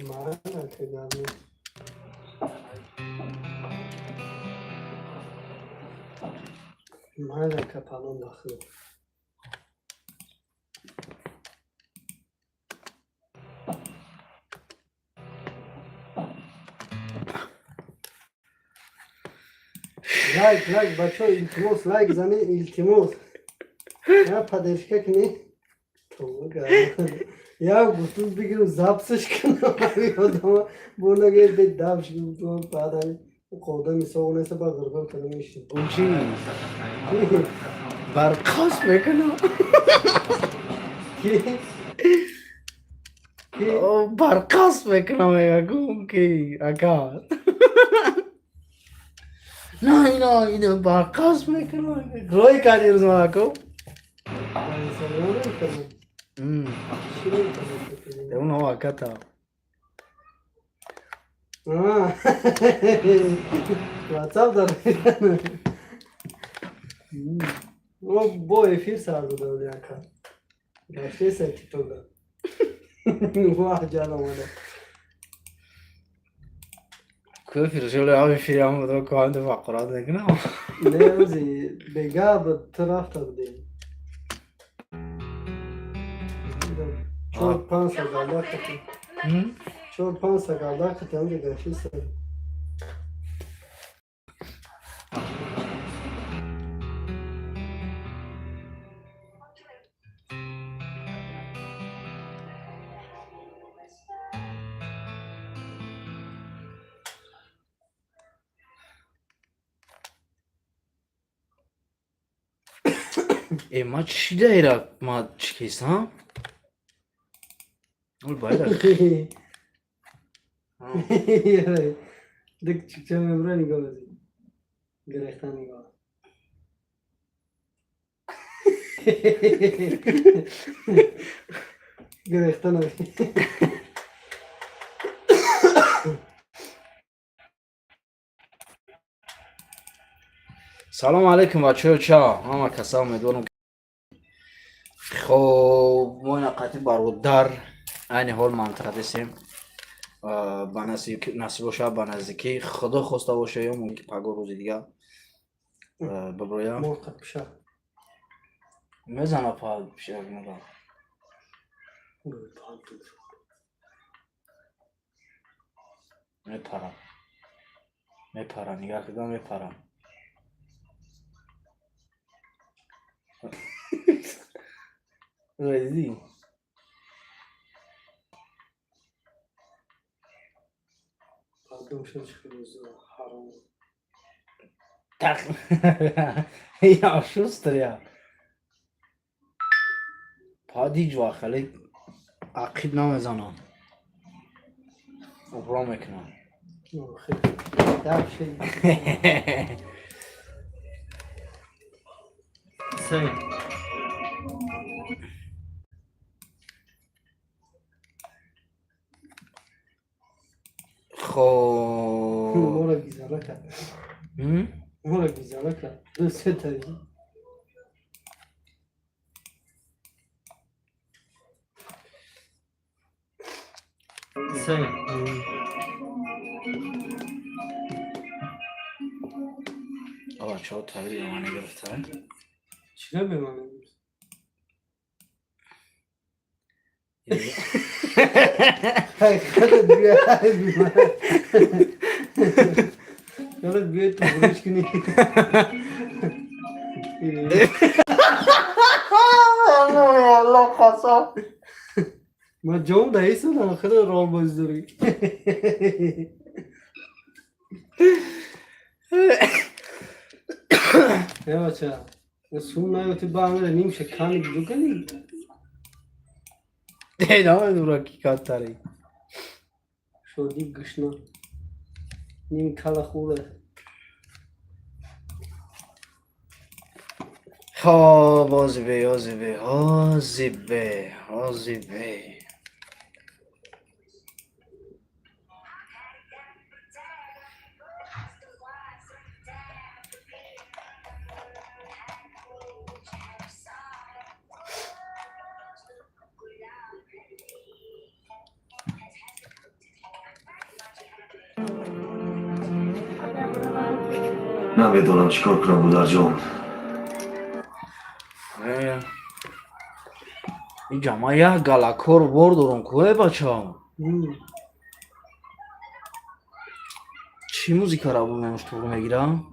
Mana kegami. Mana kapalon dakhil. لایک بچه ها التماس لایک زنی التماس یا پدرشکه کنی تو یا گفتم بگیرم زبسش کنم یادم بونگه به دبش گفتم بعد قوده میساونه سه با غربل کنم میشتیم اون چی؟ برقص میکنم کی؟ برقص میکنم اگه که اگه نه اینو برقص میکنم روی کردی روز ما اگه سلام کنم چی کنم اون هوا کتا واتساپ داره او با افیر سر داده یکم گشته سکتی تو دار واه جان آمده که فیرشوله آبی فیرم بودم که هم دو فقرات نکنم نه روزی بگه به طرف تا بودیم 4-5 ساله کتیم 4-5 ساله کتیم دیگه گشته سر ای ما چی دایره ما چی کیسم؟ اول باید دیگه چکچه ممره نگاه بزید گرفتن نگاه گرفتن سلام علیکم بچه چا همه کسا امیدوارم خب ما نقاطی برودر این حال منطقه دستیم با نصیب باشه با نزدیکی خدا خواسته باشه یا ممکن پگاه روز دیگه ببرویم موقع بشه میزنه پا پیشه مگه میپرم نگاه کدام میپرم رایدی Adam şaşkınız haram. tak ya شوستر ya پادی جوا خلی عقیب نمیزنم ابرا میکنم خیلی در şey. Sen. خب Mora güzel ka. Mora güzel ka. Döse tabii. Sen. آقا چه تغییری من گرفته Çile mi var? Kadar büyük kadar büyük tuğruş kini. Allah kasam Ma John da ise na kadar rol bozduri. Ya bacha. Sunna yo ti bangre nim şekani dukani. ادامه دورا کی کاتاری Şodi gışna. Nim kala khule. خب آزیبه نمیدونم چیکار کنم بودر جان. اینجا ما یک گلکور بردارم کوه بچه ها. چی موزیکا را بونمش تو میگیرم؟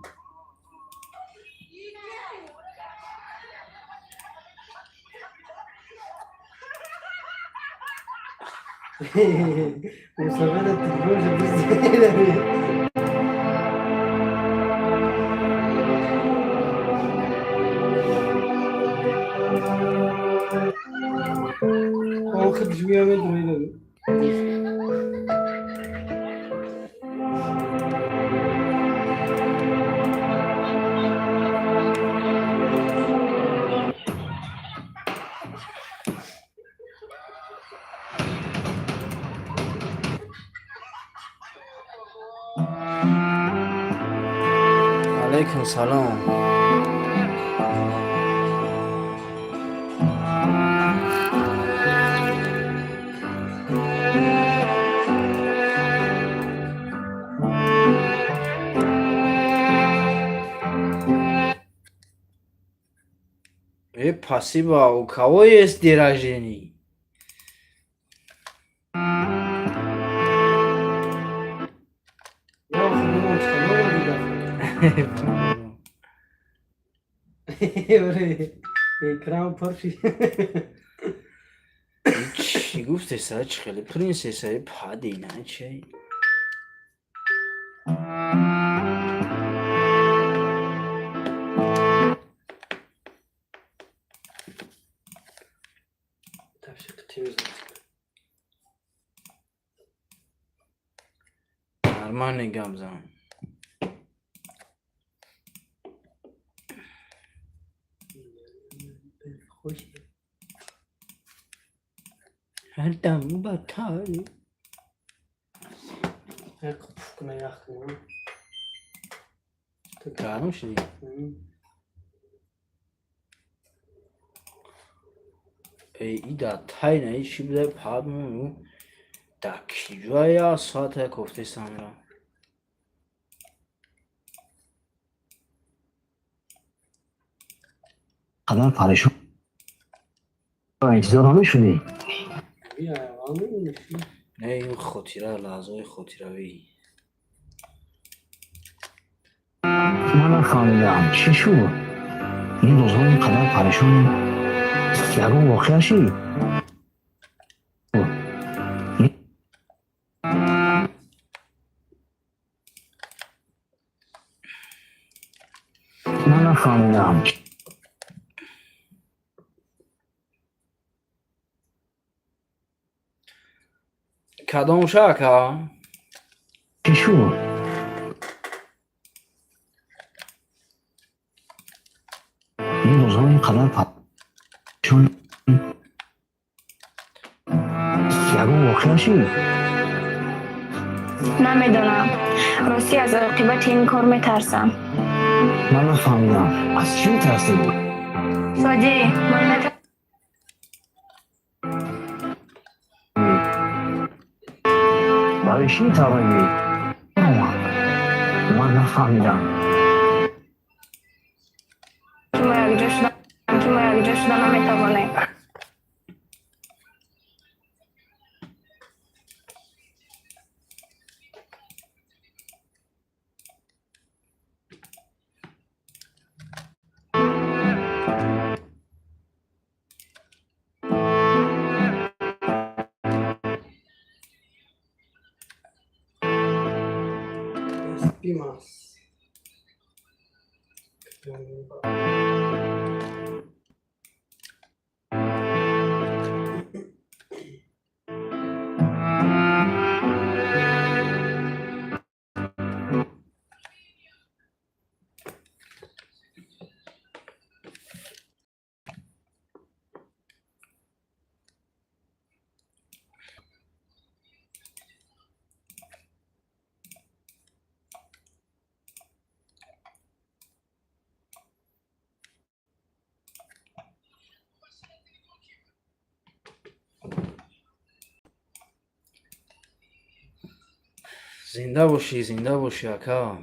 مسابقه تلفون بزنی. خودش میامد روی علیکم سلام. Спасибо. У кого есть день рождения? یا خودمون چطور دیگه اکرام پرشی چی گفتی سرچ خیلی پرنسسای پادی نه چی؟ تفشیق تیمیز ارمان نگم زن خوشی هر دم بطاری یک پف کنه یخ کنه گرم شدی؟ ای دا تای نه چی بوده پاد مونو دا کیجوه یا ساعت کفته سامیرا خبر پریشون انتظار همه شدی. بیا آمین نشی نه این خطیره لحظه خطیره وی من نفهمیدم چی شد. این روزها اینقدر پریشونی. یگو واقعا چی؟ من نفهمیدم کدام شاکا؟ چی شد. این روزها اینقدر پریشونی. یگو واقعا چی؟ نمیدونم. راستی از عاقبت این کار میترسم. من نفهمیدم از چی میترسی؟ ساجی من برای چی میترسی؟ من نفهمیدم. تو یک جا شدن نمیتوانه. بیماس زنده باشی اکا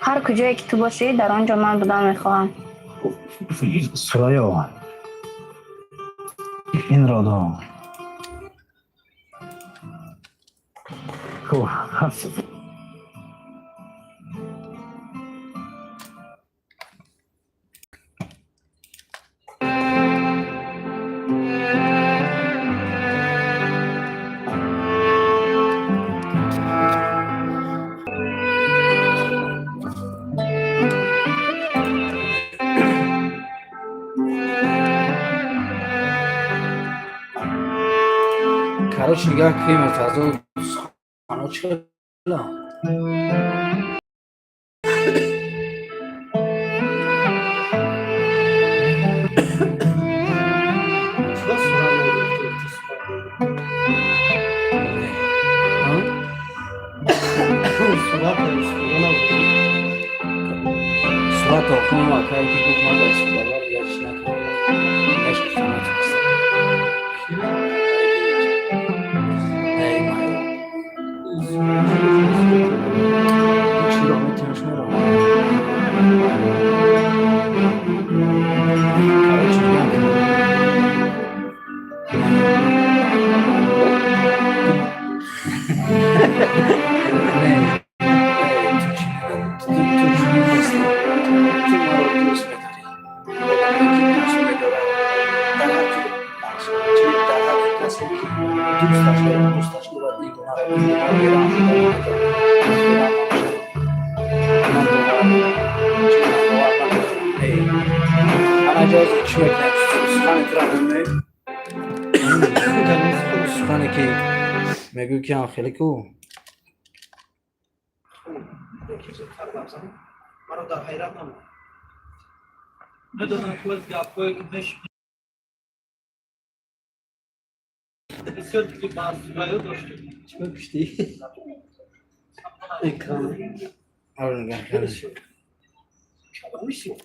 هر کجایی که تو باشی در آنجا من بودن میخواهم. سرایا این را دار. خب هست. Короче, нигах климат, фазо оно чела. Surat okuma bakar ki bu kadar istiyorlar yaşına kadar. Yaş kısmına çıksın. Eyvallah. Hiç rahmet yaşına rahmet. میگو که خیلی کو مرا در حیرت نمون. بدونم که از گپ‌های بسیار دیگه بحث‌های داشتیم. چه پشتی؟ اکرام. آره نگاه میشی.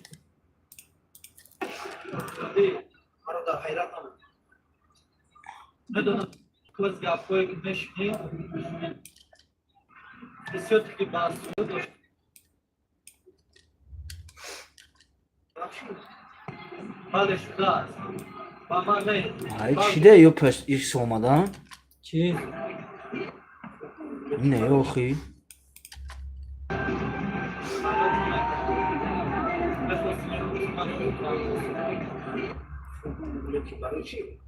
مرا در حیرت نمون. بدونم که از گپ‌های بسیار دیگه بحث‌های داشتیم. بله شده است. با من نه. Ay çile yok pes iş soğumadan. چی؟ Ne yok ki? برای چی؟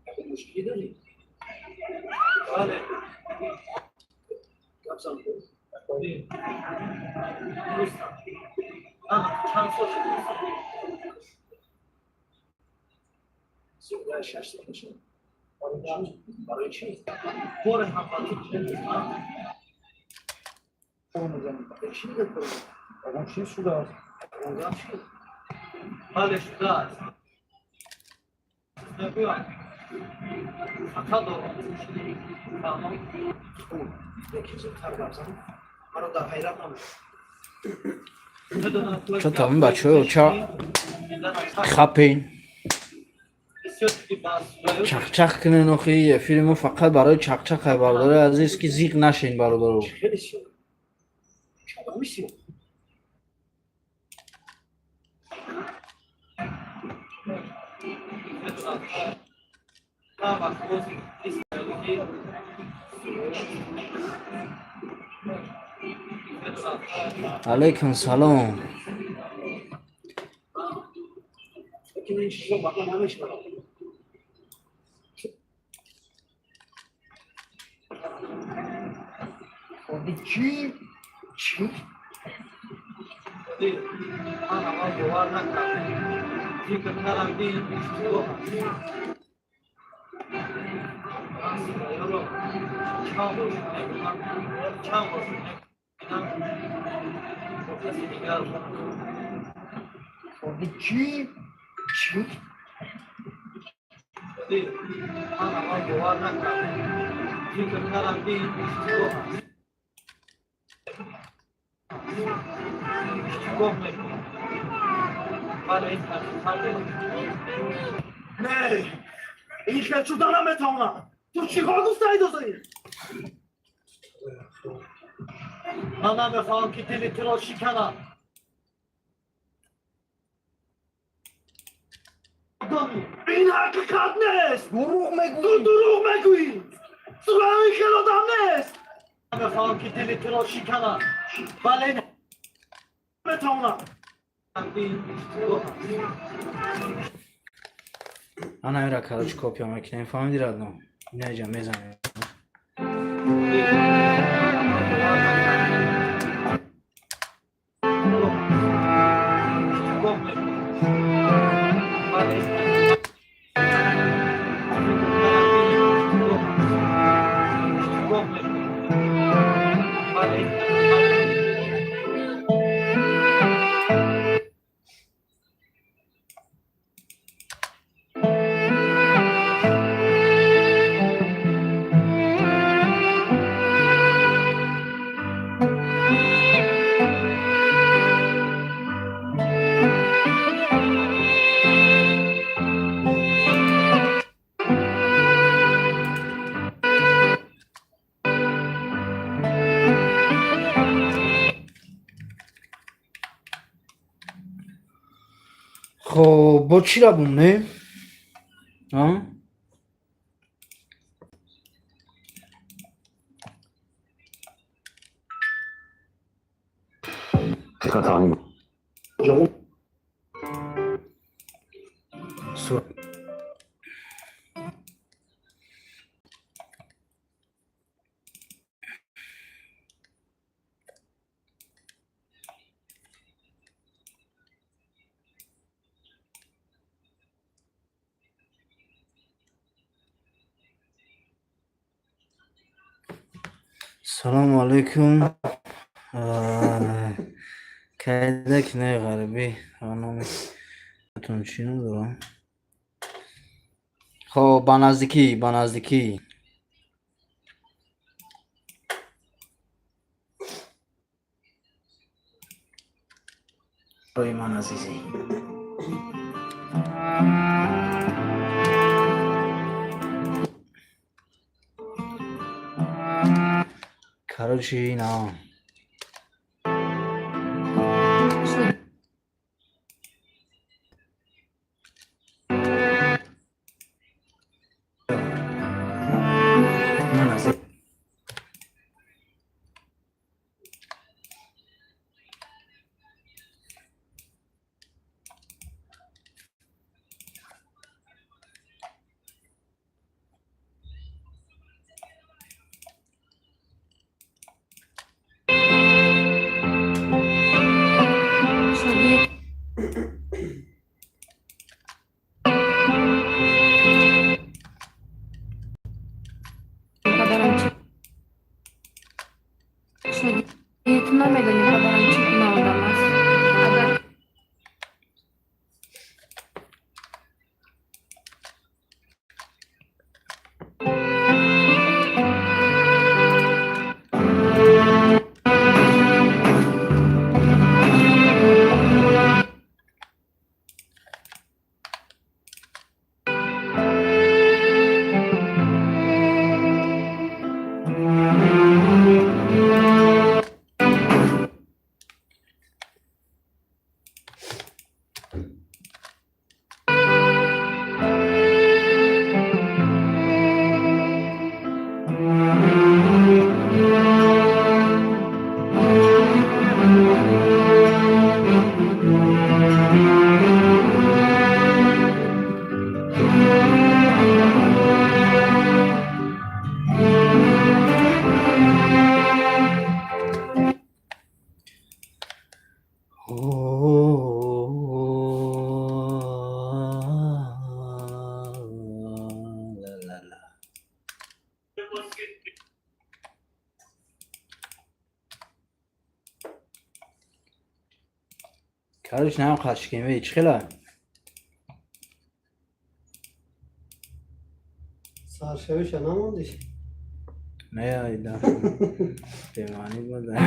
اگه مشکلی داری؟ بله. گفتم چند سال شده؟ سیگار شش سال شد. برای چی؟ بار همراهی چه؟ برای چی بکنم؟ آدم چی شده است؟ آدم چی؟ بله شده است. نگویم. خطا دارم. تمام. یکی زودتر بزن. مرا در حیرت نمون. چون تمام بچه چا خپین چخچخ کنه نخی فیلمو فقط برای چخچخ برداره عزیز که زیغ نشین برادرو خیلی شد. شما میشی؟ علیکم سلام این چیزا واقعا نمیشه. چی؟ چی؟ من اما باور نکردم. فکر کردم این اشتباه است. چند بار چی؟ چی؟ من اما باور نکردم. فکر کردم این اشتباه است. اشتباه میکنم. ولی این حقیقت نه این که چودن نمیتونم. تو چی کار دوست داری؟ من نمیخوام که دل تو را شکنم. این حقیقت نیست. دروغ میگویی. تو دروغ میگویی. سراغ خیل آدم نیست. نمیخوام که دل تو را شکنم. ولی نمیتونم. Ana era kardeş kopya makine falan değil adam. Ne diyeceğim mezan. خب با چی را بومنه؟ ها؟ Dikkat hanım. Sur. Selamun aleyküm. Kaydak ne garibi. Anam. Tunçinu da. خب بنزدیکی روی من عزیزی کارچی نه من عزیزی تو نمیدونی پدرم چی کنه آدم است. اگر کارش نه خشکیم هیچ خیلی سرشویش نموندیش نه ایده پیمانی بوده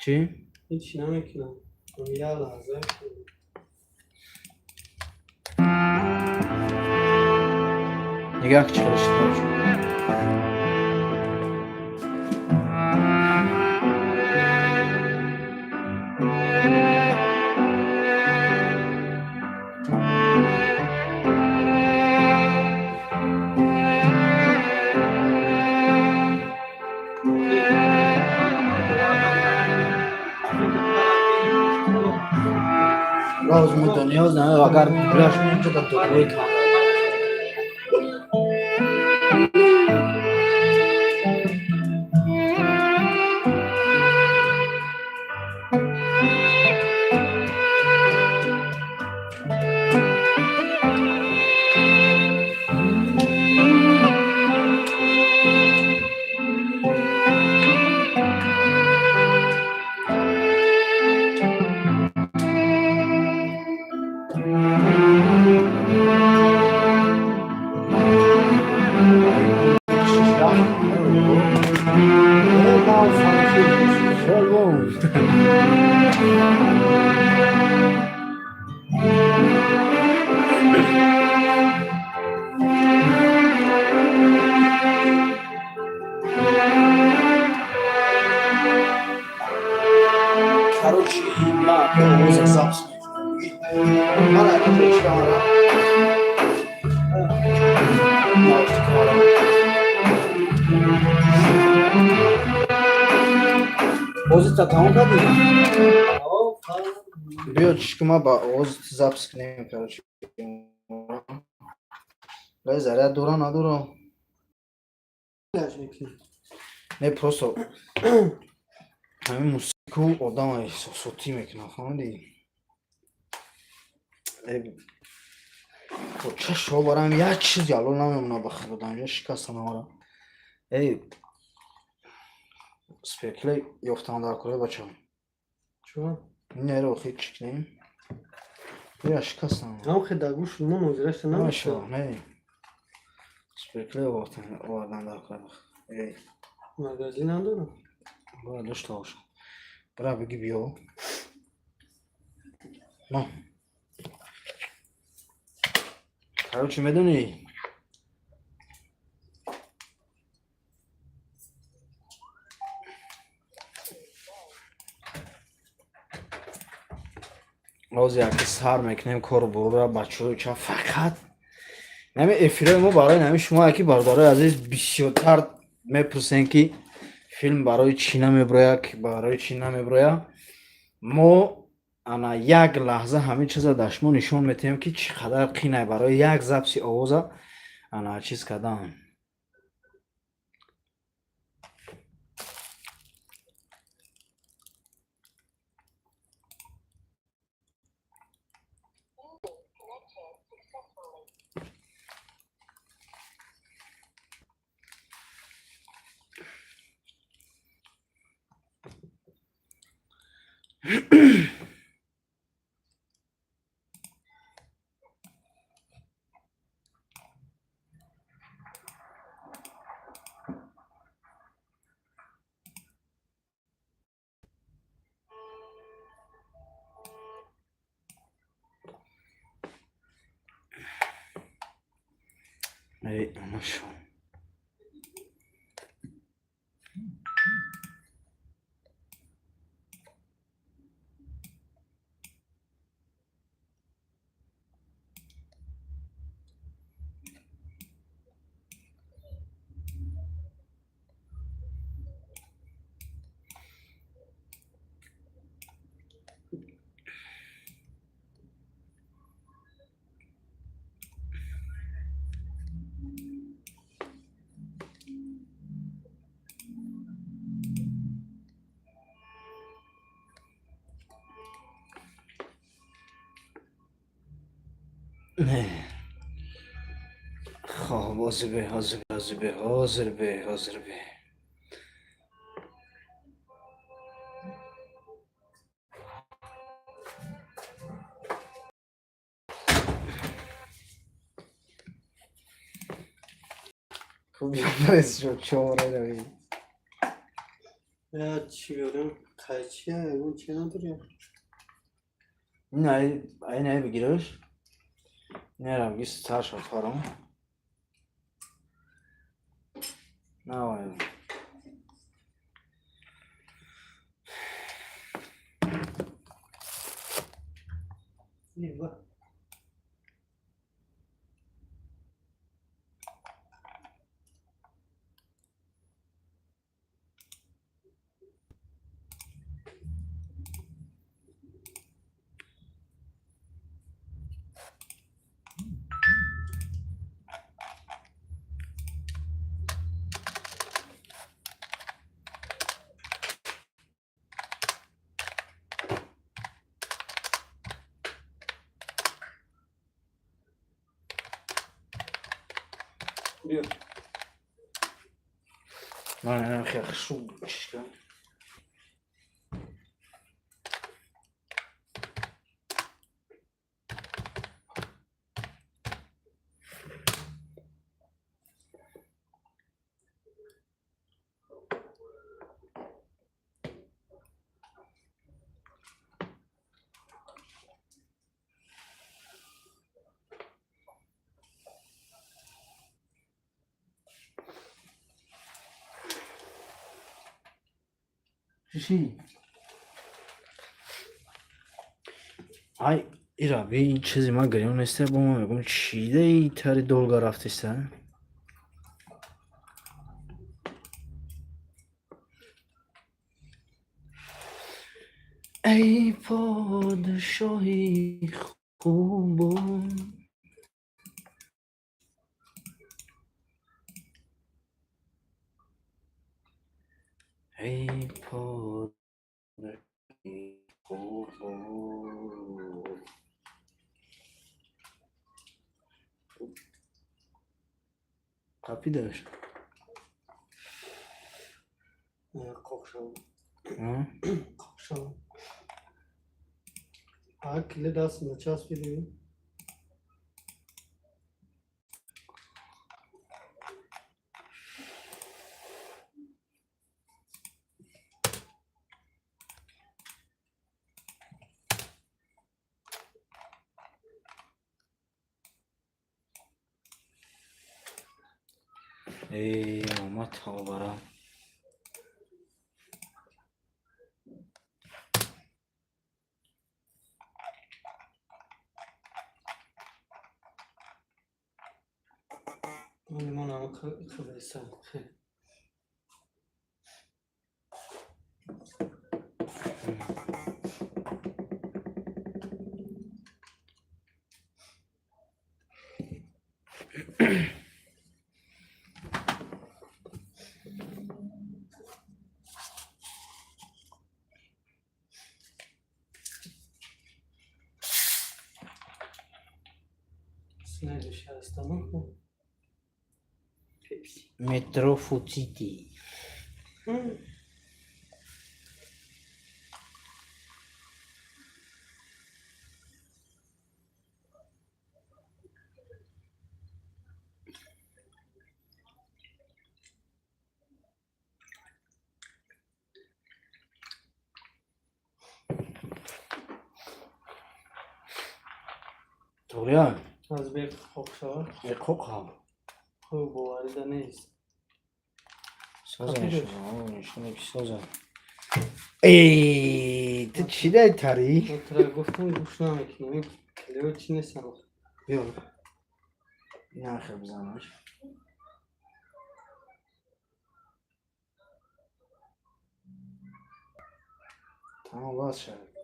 چی؟ هیچ نمیکنم یه لحظه نگاه که چکارش داشت. راز مدت نیاز نه اگر بلاش میشه تا تو کوی کام. Короче, на полозах запуск. Мана ключка мана. Озита тамом кардӣ? Биё чишкума ба оз запуск нем короче. Дай заряд дора надора. Не просто ҳамин мусику одама эҳсосотӣ мекунад, фаҳмидӣ? то чашо барам як чиз ялол намемона ба худо инҷо шикастам ҳамара. спекли ёфтам дар кӯре бачаҳо. чун? Инеро хи чикнем. Я шикастам. ҳам хеда гӯш мо музирашта намешо. Не. Спекли овардам дар кӯре. Магазин надорам. Бора дошта бошам. Бара биги биё. На. Короче, медонӣ? роз яке сар мекунем кору бора бачаҳои ча фақат нами эфирои мо барои нами шумо яки бародарои азиз бисёртар мепурсем ки филм барои чӣ намебирояд ки барои чӣ намебирояд. мо ана як лаҳза ҳамин чиза дар шумо нишон медиҳем ки чӣ қадар қинай барои як запси овоза ана чиз кардан. Ana şu. Ne? Hazır be, hazır be, hazır be, hazır be, hazır be. خوب یادت شد چهاره روی یا چی بیارم قیچی اون چی نداری نه بگیرش نرم گیست سر شد خارم نه باید با بیا من خیلی خوب چشکم چی؟ ای ایرا بیا این چیزی من گریم نیسته با ما میگم چیده ای تری دولگا رفتیسته ای پادشاهی خوبم ای پادشاهی خوبم قپی داشت قاقشم ها؟ قاقشم ها کلی دست نچسب بیدیم ای اومد تا برام من هم خبیستم خیلی سنجش هستم پیپسی مترو فوتیتی توریان از بیر قاقشم خوب هم خوب بوارده نیست سازن شما سازن ای تو چی داری تری؟ من ترا گفتم گوش نمیکنم این کلیو چی نیستم بیا این آخر بزنمش تمام باز شد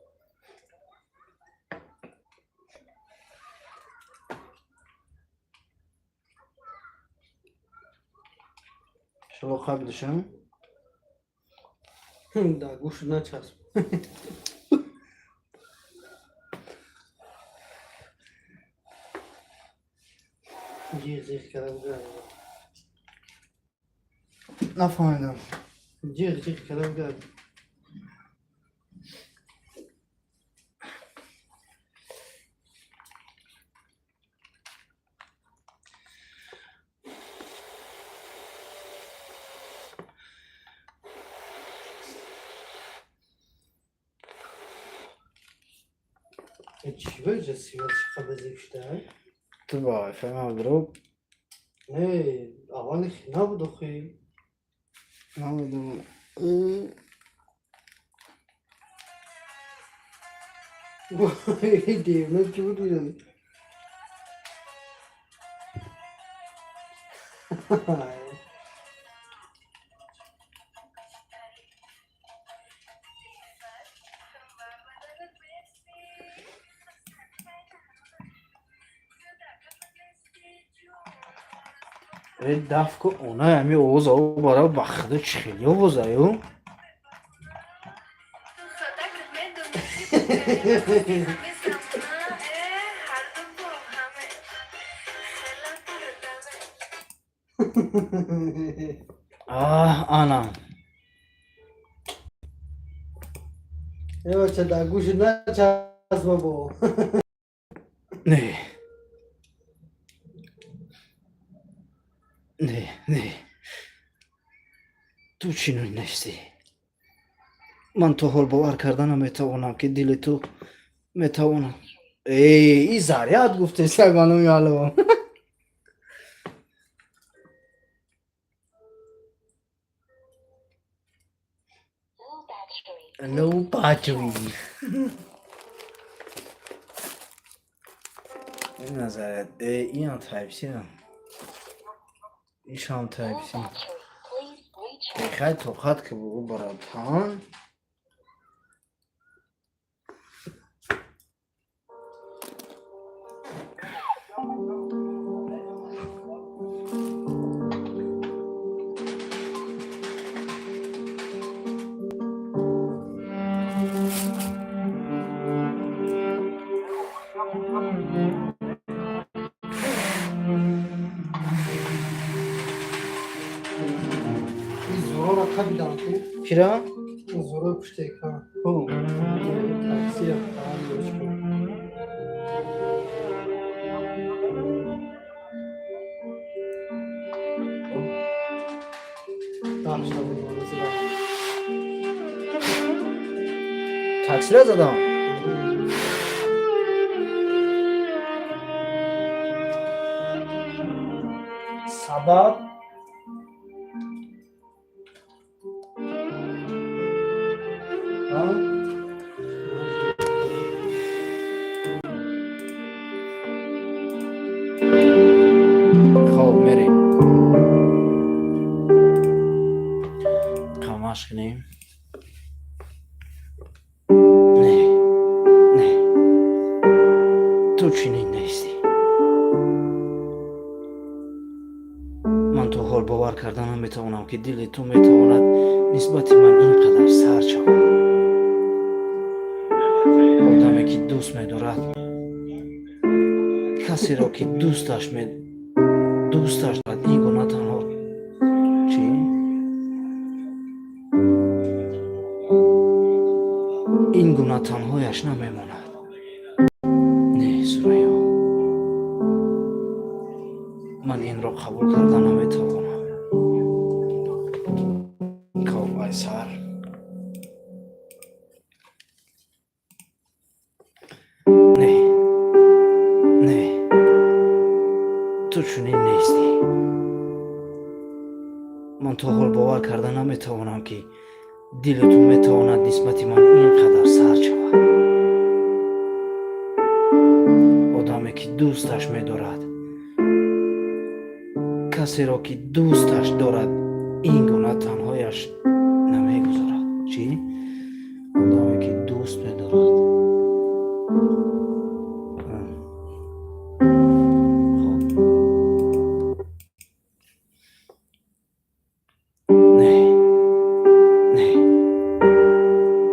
شلو قبلشم در گوش نچسب جیغ جیغ کردم گرد نفهمیدم جیغ جیغ کردم گرد چی باید سیاه چی قبضی کشته؟ تو با فهم درو نه اول خینا بود خیلی نمیدونم دیونه چی بود دیدم دفع کن اونا همی اوز او برای بخده چی خیلی اوز ایو آنم یه بچه در گوش نچسب بابا نه نه تو چی نوی نشتی من تو حال باور کردنم میتوانم که دل تو میتوانم ای زریعت گفته سگانو یالو لو باتری این نظرت این هم تایپسی هم ایش هم تایپسی خیلی توقعت که بگو برای تان این زورا را قبی دانتی چرا؟ این زورا پشته کن او تاکسی یا فرام دوش کن بخش نبود مانزی بخش تاکسی را زدم سبب خب میریم کامش کنیم نه تو چنین نیستی من تو حال باور کردنم میتوانم که دل تو میتواند نسبت من اینقدر سر شود آدمی که دوست می‌دارد کسی را که دوستش دارد این گونه تنها چی؟ این گونه تنهایش نمیماند نه سوریا من این را قبول کردن نمیتوانم کاو ایسر نه تو چنین نیستی من تو حال باور کردن نمیتوانم که دل تو میتواند نسبت من اینقدر سرد شود آدمی که دوستش میدارد کسی را که دوستش دارد این گونه تنهایش نمیگذارد چی؟ آدمی که دوست میدارد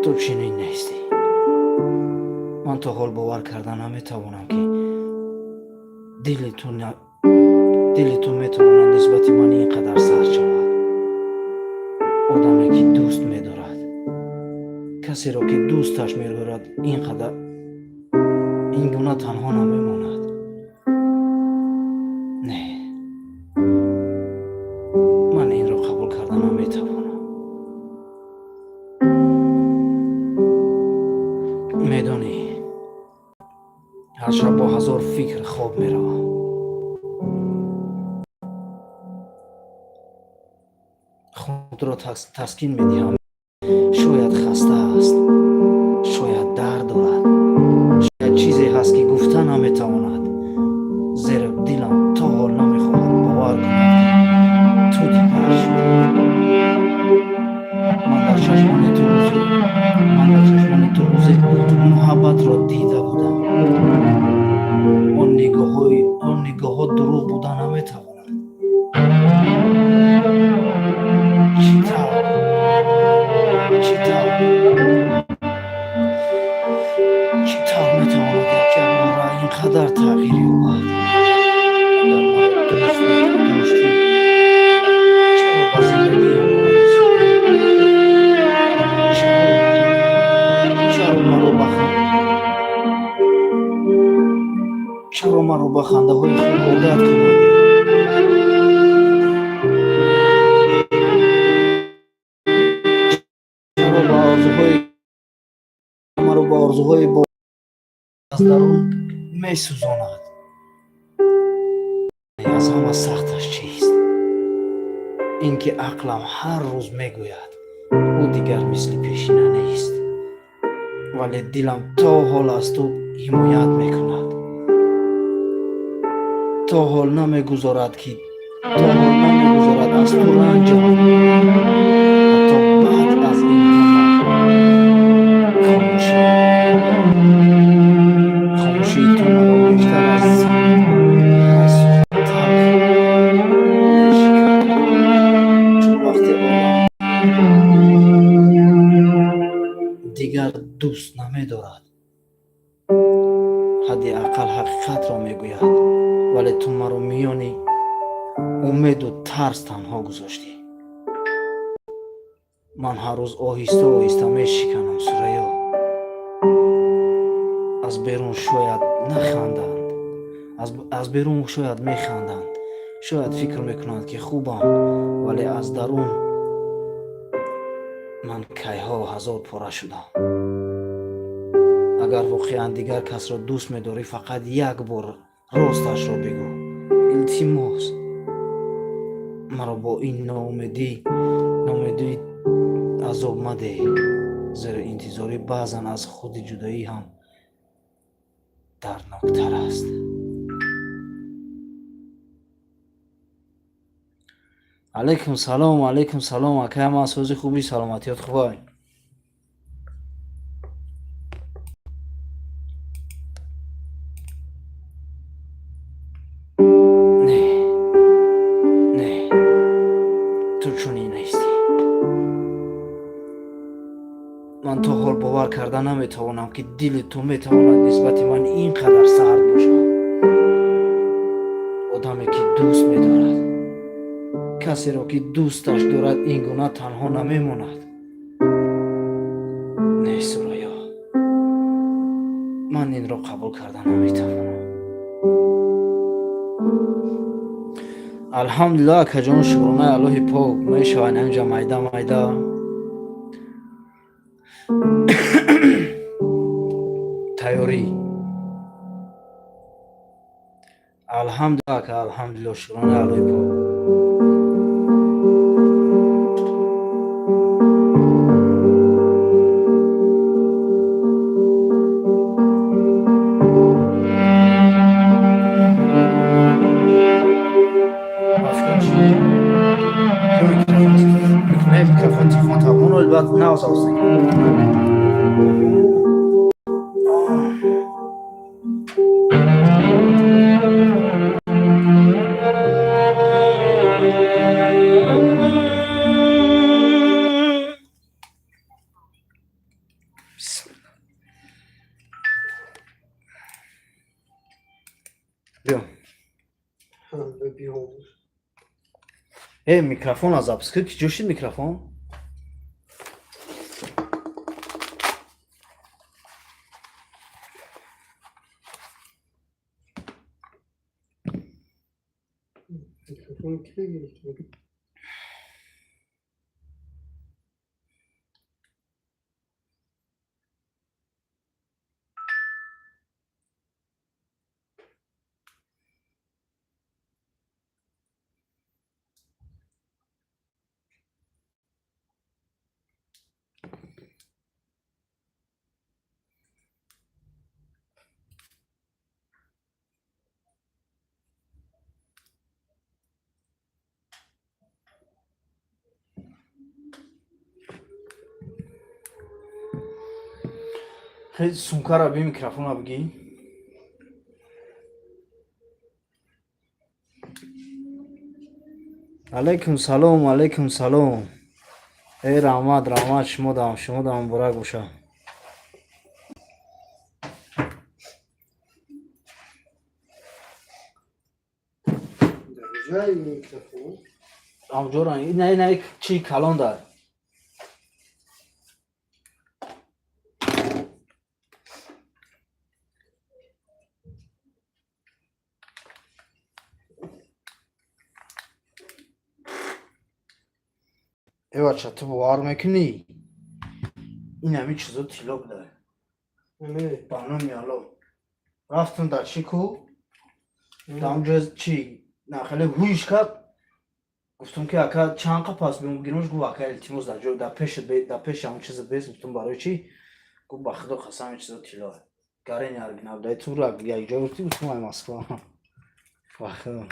تو چنین نیستی من تا حال باور کردن نمیتوانم که دل تو میتواند نسبت من اینقدر سرد شود آدمی که دوست میدارد کسی را که دوستش میدارد اینقدر این گونه تنها نمیماند نه من این را قبول کردن نمیتوانم میدانی ҳазор фикр хоб меравам. худро таскин медиҳам. шояд хаста аст, шояд дард дорад, шояд чизе ҳаст ки гуфта наметавонад, зеро дилам то ҳол намехоҳад бовар кунад ки ту дигар шудӣ. ман дар чашмони ту рӯзе муҳаббатро дида будам. он нигоҳҳо дурӯғ буда наметавонад. чӣ тавр метавонад як ҷавонра ин қадар тағйир ёбад? агар маро дӯст дошти, чаро ба зиндагиам чаро маро ба хандаҳои худ одат кунад? маро ба орзуҳои бо аз дарун месӯзонад. аз ҳама сахташ чист? ин ки ақлам ҳар рӯз мегӯяд ӯ дигар мисли пешина нест, вале дилам то ҳол аз ту ҳимоят мекунад. то ҳол намегузорад аз ту ранҷам. ҳатто баъд аз ин ҳама хомӯшии ту маро бештар аз чун вақте одам дигар дӯст намедорад, ҳадди ақал ҳақиқатро мегӯяд, вале ту маро миёни умеду тарс танҳо гузоштӣ. ман ҳар рӯз оҳиста оҳиста мешиканам, Сурайё. аз берун шояд наханданд, аз берун шояд механданд, шояд фикр мекунанд ки хубам, вале аз дарун ман кайҳо ҳазор пора шудам. агар воқеан дигар касро дӯст медорӣ, фақат як бор росташро бигӯ. илтимос, маро бо ин ноумедӣ азоб маде, зеро интизорӣ баъзан аз худи ҷудоӣ ҳам дардноктар аст. алайкум салом акаям, аз ҳози хуби саломатиёт хубай? не ту чунин нестӣ. ман то ҳол бовар карда наметавонам ки дили ту метавонад нисбати ман ин қадар сард бошад. одаме ки дӯст медорад, касеро ки дӯсташ дорад, ин гуна танҳо намемонад. не Сурайё, ман инро қабул карда наметавонам. алҳамдулиллаҳ акаҷон, шукронаи аллоҳи пок. мешавад анҷа майда тайёрӣ. алҳамдулиллаҳ, шукронаи аллоҳи пок. Mikrofon telefon tabun ol بعد ناوس اوسن Mikrofon a zapskı ki coşun mikrofon. Mikrofon kire girdi. خیلی سونکارا بی میکروفون بگی. علیکم سلام علیکم سلام. ای رحمت شما دام برا گوشه. جای میکروفون آمجورا نه چی کلان دار. ای بچه تو باور میکنی این همین چیزا طلا بده. نه بانو میالو رفتم در چی کو دام جز چی نخلی هویش کرد. گفتم که اکا چند قپاس بگیرمش گو اکا التیموس در جو در پیش همون چیز بیست. گفتم برای چی گو بخدا خواستم این چیزا طلا گرین یارگی نبودای تو را یک جا گفتی گفتم های مسکو بخدا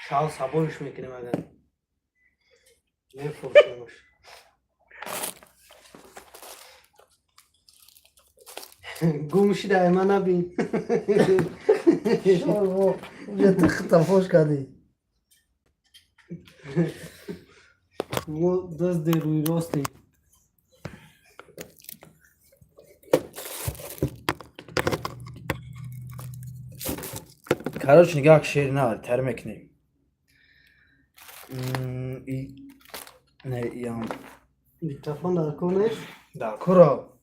شال صبورش میکنیم اگر نفروشیمش. گومشی دائما نبین. یه تخت فوش کردی. ما دست در روی راستی. کاروچ نگاه شیر نه تر میکنیم. نه ایام میکروفون در کنش در کورا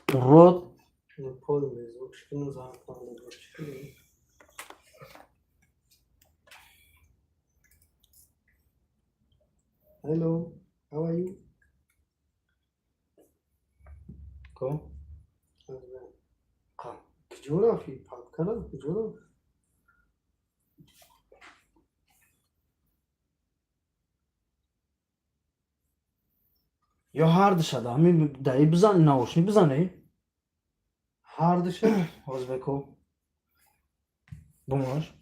رود پول میزوش کنو زن کنه باشه. Hello, how are you? کو کجورا فی پاک کردم کجورا یا هارد شد همین دایی بزن ناوشنی بزنی هاردشه ازبکو بوماش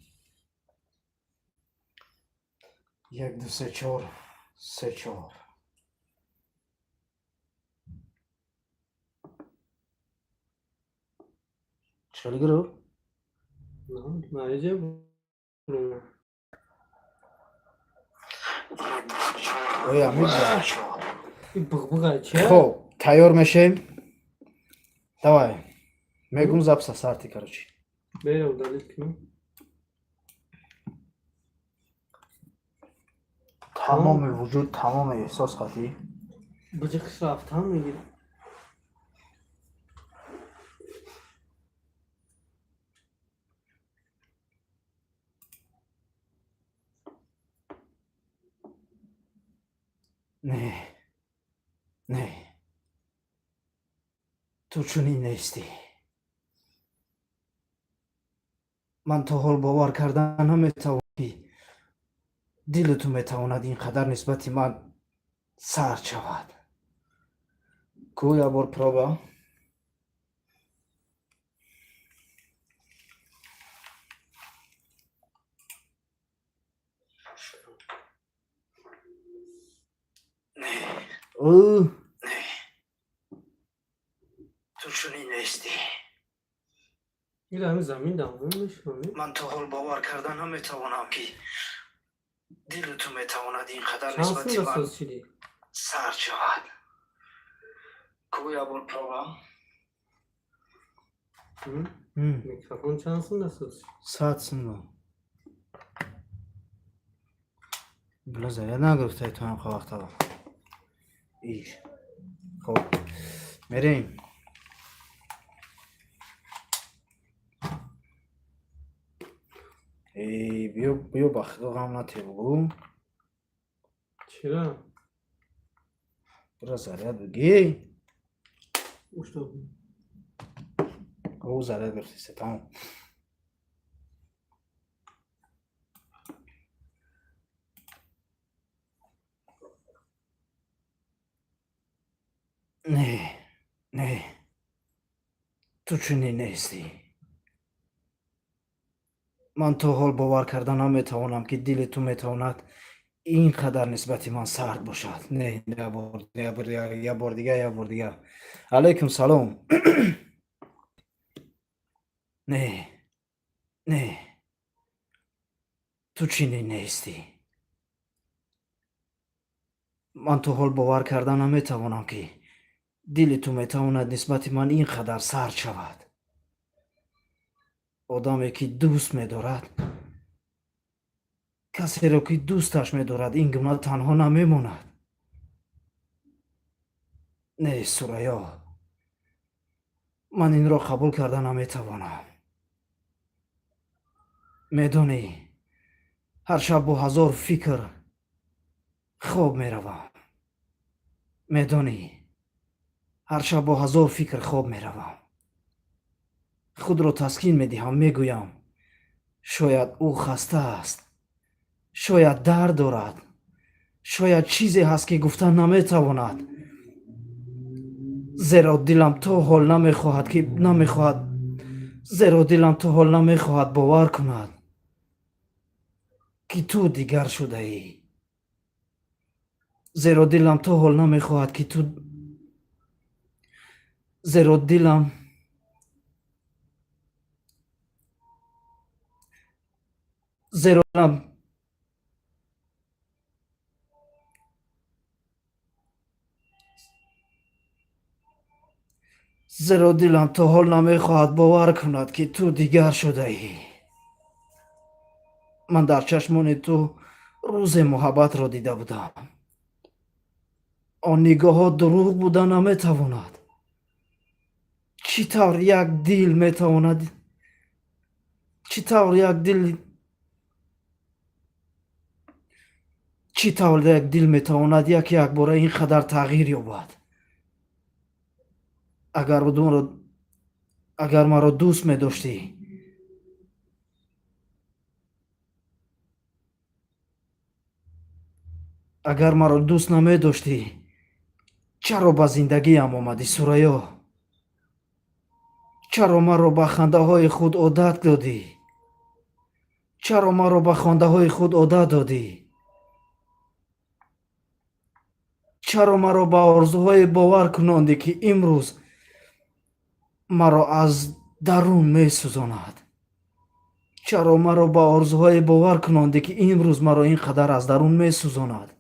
یک دو سه چهار سه چهار چکلی گرو نه مریجه اوی همین بزن این بغبغه چیه؟ خب تیار میشیم دوای میگم زبسه سرتی کروچی بیرو دلیت کنم تمام وجود تمام احساس خاطی بجخش رفتم میگیرم نه نه تو چونی نیستی من تا حال باور کردن نمیتوانی دل تو میتواند اینقدر نسبت من سرد شود گویا بار پروبا او تو چونی نیستی این همین زمین دامون میشونه من تا حال باور کردن نمیتوانم که دل تو میتواند اینقدر شانسی نسبت من بساز چیدی سرد شود گویا بار پروبا میکروفون چانسون بساز ساعتسın بلا زیاد نگفته تو هم خواهد ها ایش خب میریم ای بیو بخدا غم نتی بگو چرا؟ برا زریاد بگی اوشتو او زریاد گرفتی ستام نه نه تو چونی نیستی من تا حال باور کردن نمیتوانم که دل تو میتواند اینقدر نسبت من سرد باشد. نه یه بار دیگه. علیکم سلام. نه تو چینی نیستی. من تو حال باور کردن نمیتوانم که دل تو میتواند نسبت من اینقدر سرد شود. آدمی که دوست می‌دارد، کسی را که دوستش می‌دارد این گونه تنها نمیماند. نه سوریا، من این را قبول کردن نمیتوانم. میدانی هر شب با هزار فکر خواب میروم. میدانی هر شب با هزار فکر خواب میروم. خود را تسکین میدهم، میگویم شاید او خسته است، شاید درد دارد، شاید چیزی هست که گفتن نمیتواند. زیرا دلم تو حال نمیخواهد باور کند که تو دیگر شده ای. زیرا دلم تو حال نمیخواهد باور کند که تو دیگر شده ای. من در چشمان تو روز محبت را دیده بودم. آن نگاه ها دروغ بودن نمیتواند. چطور یک دل میتواند یک باره اینقدر تغییر یابد؟ اگر مرا دوست می داشتی، اگر مرا دوست نمی داشتی، چرا به زندگیم آمدی سوریا؟ چرا مرا به خنده های خود عادت دادی؟ چرا مرا به آرزوهای باور کناندی که امروز مرا از درون می سوزاند؟ چرا مرا به آرزوهای باور کناندی که امروز مرا اینقدر از درون می سوزاند؟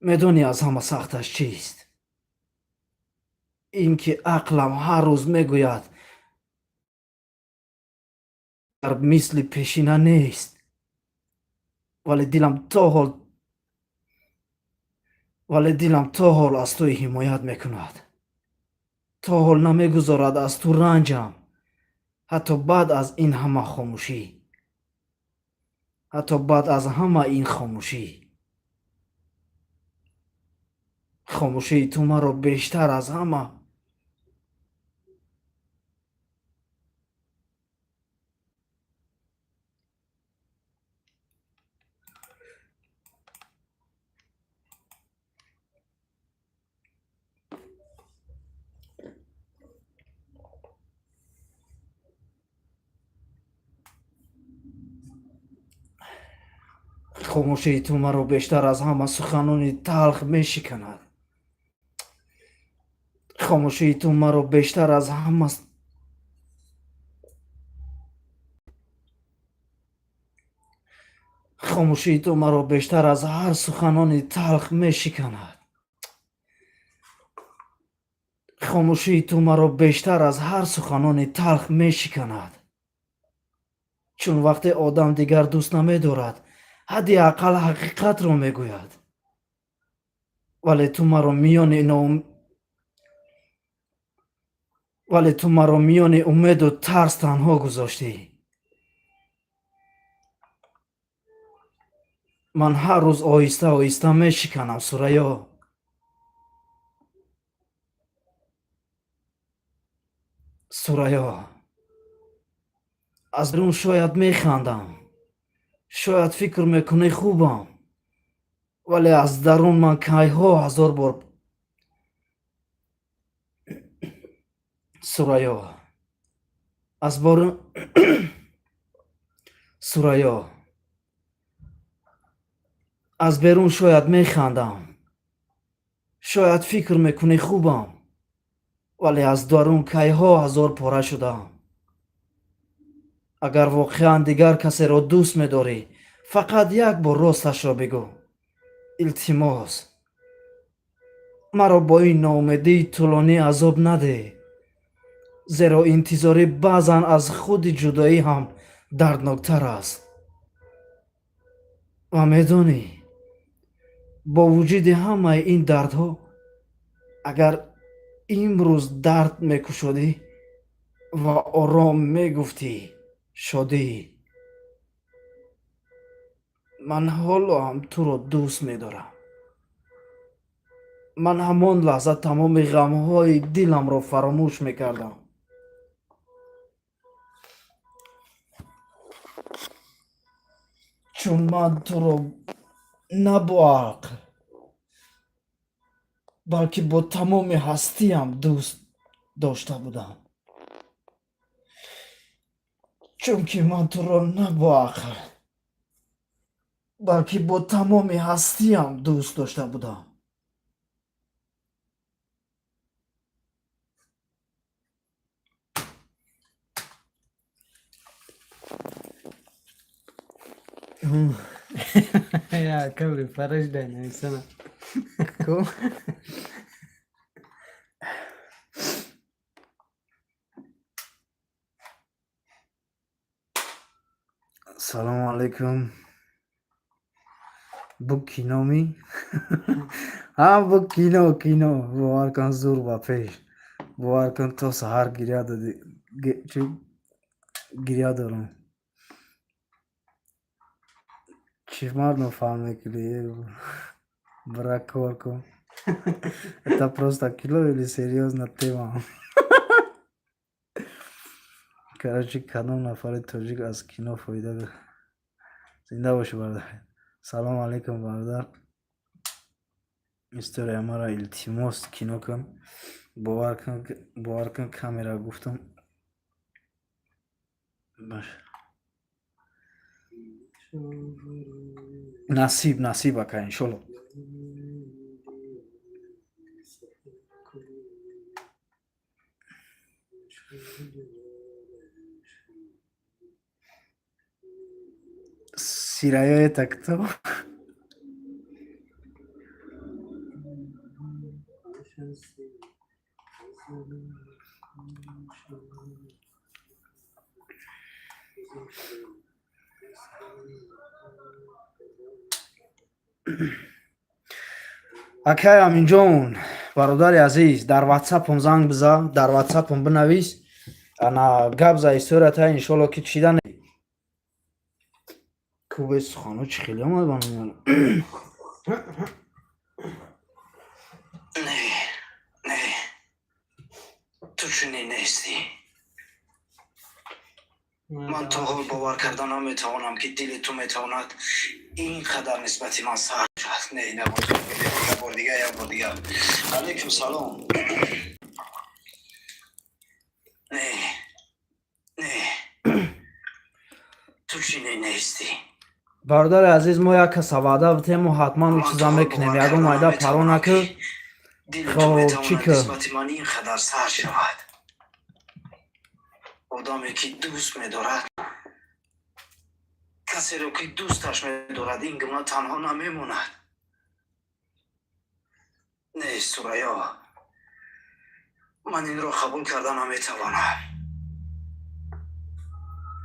میدانی از همه سختش چیست؟ این که عقلم هر روز میگوید مثل پیشینه نیست، ولی دلم تا حال از توی حمایت میکند. تا حال نمیگذارد از تو رنجم، حتی بعد از این همه خاموشی. خاموشی تو مرا بیشتر از همه سخنان تلخ میشکند. خاموشی تو مرا بیشتر از همه خاموشی تو مرا بیشتر از هر سخنان تلخ میشکند. خاموشی تو مرا بیشتر از هر سخنان تلخ میشکند. چون وقتی آدم دیگر دوست نمیدارد، حداقل حقیقت را میگوید. ولی تو مرا میان امید و ترس تنها گذاشتی. من هر روز آهسته میشکنم سوریا. از درون شاید میخندم، شاید فکر میکنی خوبم، ولی از درون من هزار بار سوریا، از بار سریا از بیرون شاید میخندم، شاید فکر میکنی خوبم، ولی از درون کیها هزار پاره شدم. اگر واقعا دیگر کسی را دوست می‌داری فقط یک بار راستش را بگو. التماس مرا با این ناامیدی طولانی عذاب نده، زیرا انتظاری بعضا از خود جدایی هم دردناکتر است. و میدانی با وجود همه این دردها اگر امروز درد میکشودی و آرام میگفتی شادی، من حالا هم تو را دوست می‌دارم. من همان لحظه تمام غمهای دلم را فراموش میکردم. چون من تو را نه با عقل بلکه با تمام هستیم دوست داشته بودم. چون که من تو را نه با عقل بلکه با تمام هستیم دوست داشته بودم. Ya, kabri farash da na sana. Ko? سلام علیکم. Bu kino mi? Ha, bu kino باور کن زور با پیش باور کن تا سهر گریه دارم. چشمات نفهمه کلیه برا کار کن. Это просто кино или серьезно тема? Короче, канал нафари тоҷик аз кино фоида бер. Зинда боши бародар. Салом алейкум бародар. История мара илтимос кино кун. Бовар кун камера гуфтам. Баш. Насиб ака иншолло. Сирая это кто? акай аминҷон бародари азиз дар ватсапам занг биза, дар ватсапам бинавис, ана гап за историятаа иншолло ки чида не кубе сухану чи хеле омад ба ман. Не ту чунин нести. من تا حال باور کردن نمیتوانم که دل تو میتواند اینقدر نسبت من سرد شد. نه یک بار دیگه علیکم سلام. نه تو چی نیستی؟ برادر عزیز ما یک سواده بودیم و حتما چیزا میکنیم. یکم مایده پرو نکن. خب چی که نسبت من اینقدر سرد شود. آدمی که دوست می‌دارد کسی رو که دوستش می‌دارد این گونه تنها نمی‌ماند. نه سریا، من این رو قبول کردن نمی‌توانم.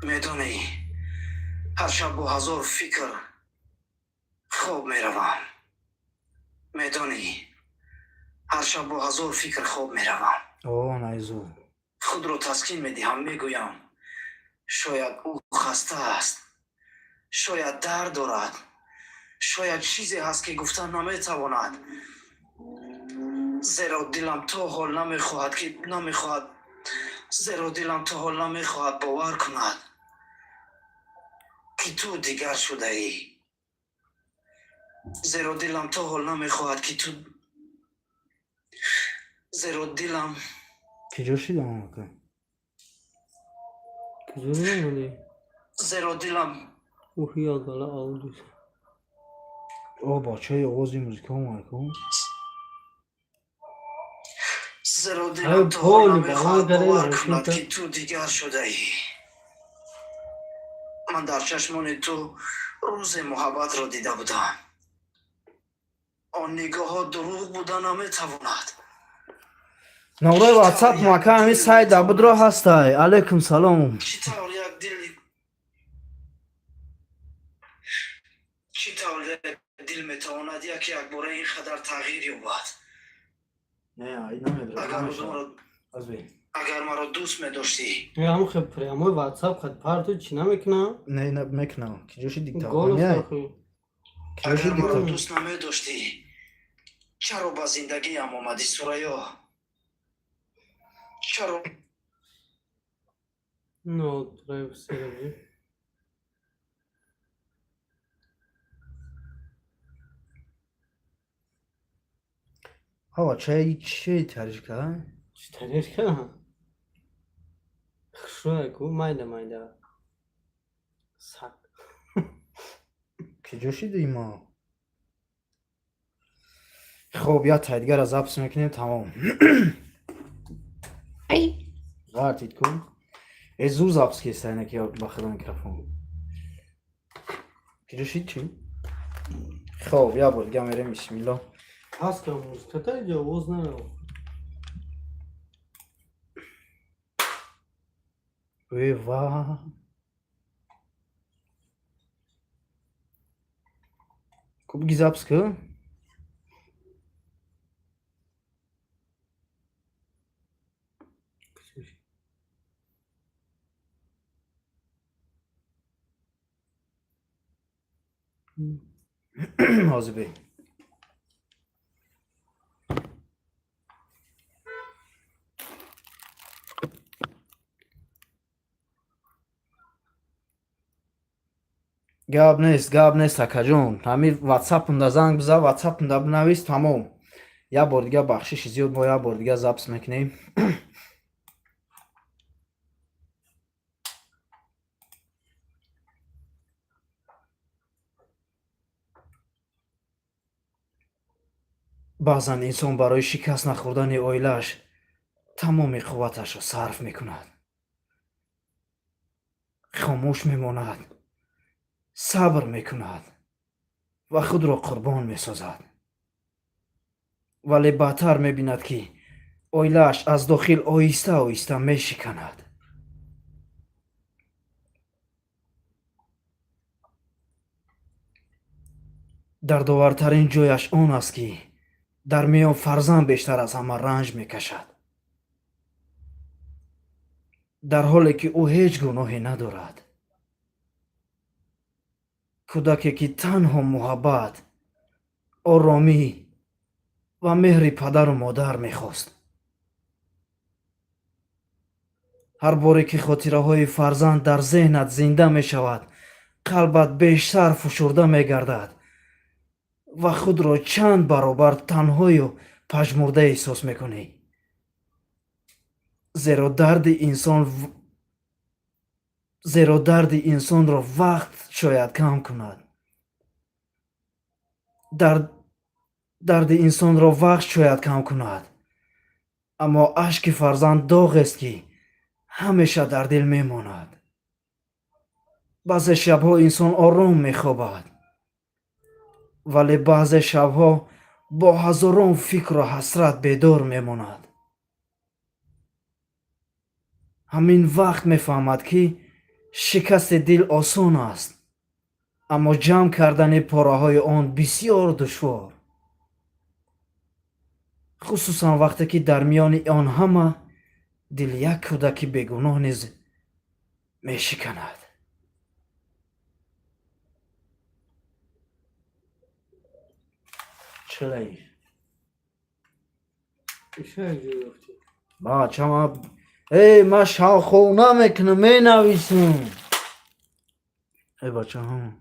می‌دونی هر شب با هزار فکر خواب می‌روم. می‌دونی هر شب با هزار فکر خواب می‌روم. اوه نایزو. خود رو تسکین میدهم، میگویم شاید او خسته است، شاید درد دارد، شاید چیزی هست که گفتن نمیتواند، زیرا دلم تا حال نمیخواهد باور کند که تو دیگر شده ای. زیرا دلم کی جوشی دارم چجوری اومدی؟ زیرا دلم اوه یادالا آودوس. او بچه آوازی موزیک هم کن. زیرا ای دلم تا پول حال بلند نمیخواد کرده باور نوشین کند تا. که تو دیگر شده ای. من در چشمان تو روز محبت را دیده بودم. آن نگاه ها دروغ بودن نمیتواند. نمره واتساپ مکه همی سعید عبود را هسته. علیکم سلام. چطور یک دل میتواند یک باره این خدر تغییر یابد؟ نه این نمیدونم. اگر مرا دوست میداشتی یا همون خیلی پریاموی واتساپ خد پارتو چی نمیکنه؟ نه میکنم که جوشی دیکتاتور گالو نه ساخی. اگر مرا دوست نمیداشتی چرا با زندگی هم آمدی سوریا؟ چرا نو درایو سیرجی. ها چی ترجیح کرد؟ چی تریش کنه؟ خشوه کو مایده سک. که جوشی دیما خب یا تایدگر از اپس میکنیم تمام. غارتید کن زوز اپس که استاینه که بخدا میکرفون که جوشی چی؟ خب یا بولگا میریم بسم الله. هست که موزیکا تا اینجا آواز نرو. وی وا خوب گیز اپس که حاضبه گاب نیست اکا جون همین واتساپ دا زنگ بزن واتساپ دا بنویس تمام. یا بار دیگه بخشش زیاد ما یا بار دیگه زبس میکنیم. بعضن انسان برای شکست نخوردن اویلش تمام قوتش را صرف میکند. خاموش میماند، صبر میکند و خود را قربان میسازد. ولی بدتر میبیند که اویلش از داخل آهسته آهسته میشکند. دردآورترین جایش آن است که در میان فرزند بیشتر از همه رنج میکشد، در حالی که او هیچ گناهی ندارد. کودکی که تنها محبت، آرامی و مهر پدر و مادر میخواست. هر باری که خاطره های فرزند در ذهنت زنده میشود قلبت بیشتر فشرده میگردد و خود را چند برابر تنهای و پژمرده احساس میکنی. زیرا درد انسان را وقت شاید کم کند. درد انسان را وقت شاید کم کند، اما اشک فرزند داغ است که همیشه در دل میماند. بعضی شبها انسان آرام میخوابد، ولی بعضی شبها با هزاران فکر و حسرت بیدار میماند. همین وقت میفهمد که شکست دل آسان است، اما جمع کردن پاره های آن بسیار دشوار، خصوصا وقتی که در میان آن همه دل یک کودک بیگناه نیز میشکند. چلی؟ ایشه اینجوری گفتی. بچه ما شاخونه میکنم می نویسم. ای بچه ها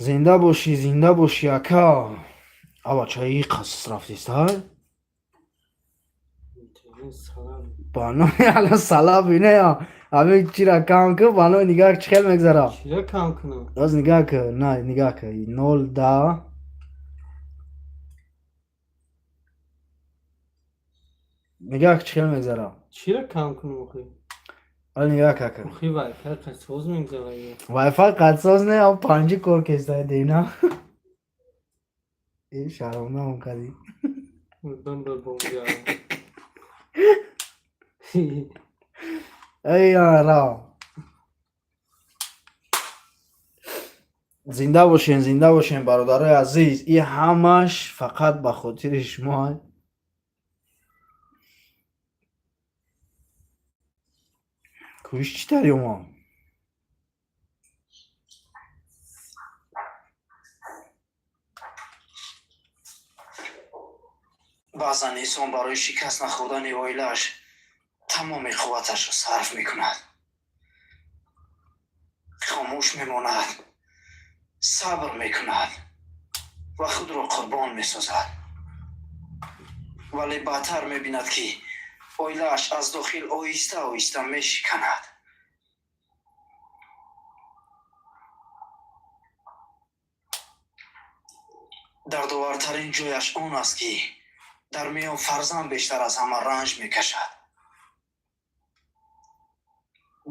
زنده باشی اکا. اوا چایی قصص رفتیست های؟ سلام. بانو الان سلام بینه یا همه چی را کام که بانو نگاه چه خیلی مگذره. چی را کام کنم؟ راز نگاه که نه نگاه که 0 10 نگاه که چه خیلی مگذره. چی را کام کنم اخی؟ حالا نگاه که اخی وای فای قصوز میگذاره. وای فای قدساز نه او پانجی کور کشتای دینا. این شرمنده هم کردی. مردم بر بومجا. ای را زنده باشین برادرای عزیز. این همش فقط به خاطر شما. کویش چی تاری ما؟ بعضا انسان برای شکست نخوردن اویلش تمام قوتش را صرف میکند. خاموش میماند، صبر میکند و خود را قربان میسازد. ولی بدتر میبیند که اویلش از داخل آهسته آهسته میشکند. دردآورترین جایش آن است که در میان فرزند بیشتر از همه رنج میکشد،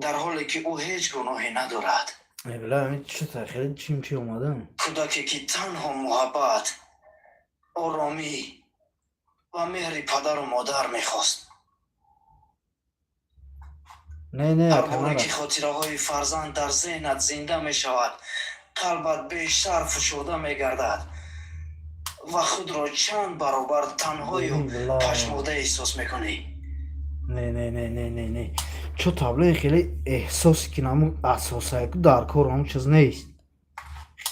در حالی که او هیچ گناهی ندارد. بله همین چه تاخیر چی اومدن؟ کودکی که تنها محبت، آرامی و مهر پدر و مادر میخواست. هر باری که خاطره های فرزند در ذهنت زنده میشود، قلبت بیشتر فشرده میگردد و خود را چند برابر تنهایی و پشمرده احساس میکنی. نه چو تابلوی خیلی احساس کنم اساسه که در کار هم چیز نیست.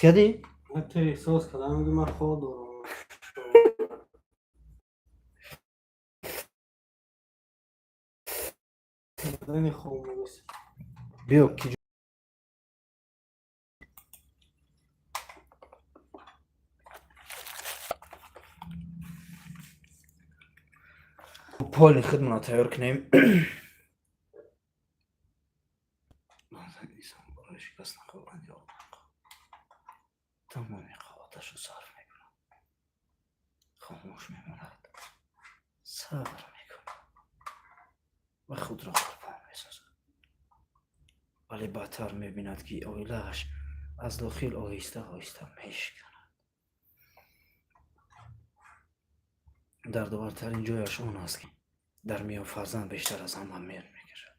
کدی؟ حتی احساس کردم میگه من خود دارم. بدن خوب میگوست. بیو کی پول خدمت تیار کنیم. شکست نخوردن یا تمام قوتش رو صرف میکنم. خاموش میماند، صبر میکنم و خود را قربان میسازد. ولی بدتر میبیند که اویلش از داخل آهسته آهسته میشکند. دردآورترین جایش اون است که در میان فرزند بیشتر از همه مهر میکشد،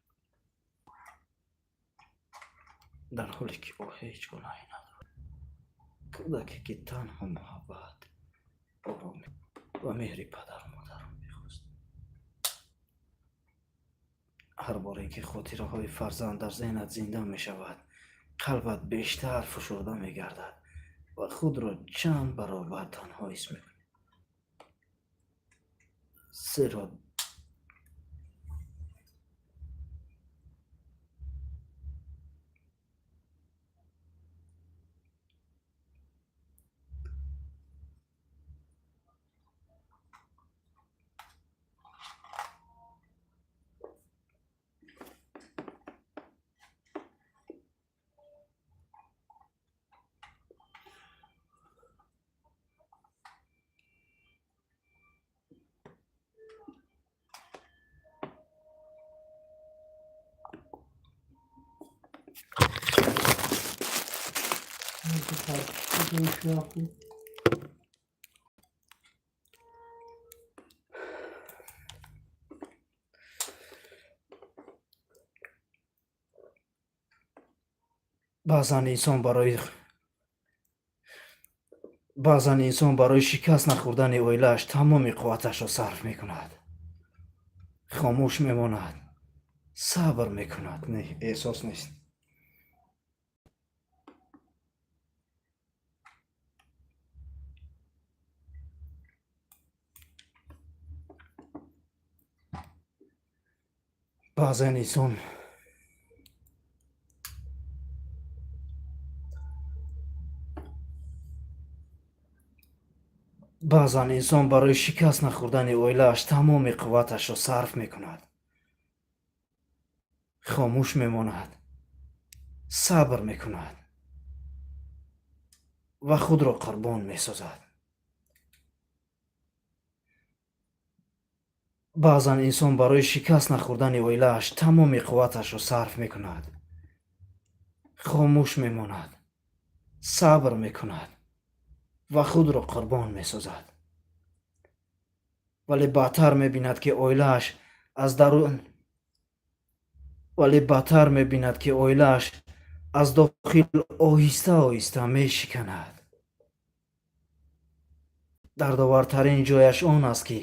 در حالی که او هیچ گناهی ندارد. کودکی که تنها محبت، آرامی و مهر پدر و مادر میخواست. هر باری که خاطره های فرزند در ذهنت زنده میشود، قلبت بیشتر فشرده میگردد و خود را چند برابر تنها حس میکنی. زیرا بعضا انسان برای شکست نخوردن اویلش تمام قوتش را صرف میکند. خاموش میماند، صبر میکند. نه احساس نیست. بعضا انسان баъзан инсон барои шикаст нахӯрдани оилааш тамоми қувваташро сарф мекунад, хомӯш мемонад, сабр мекунад ва худро қурбон месозад. баъзан инсон барои шикаст нахӯрдани оилааш тамоми қувваташро сарф мекунад, хомӯш мемонад, сабр мекунад ва худро қурбон месозад. вале баътар мебинад ки оилааш аз дохил оҳиста оҳиста мешиканад. дардовартарин ҷояш он аст ки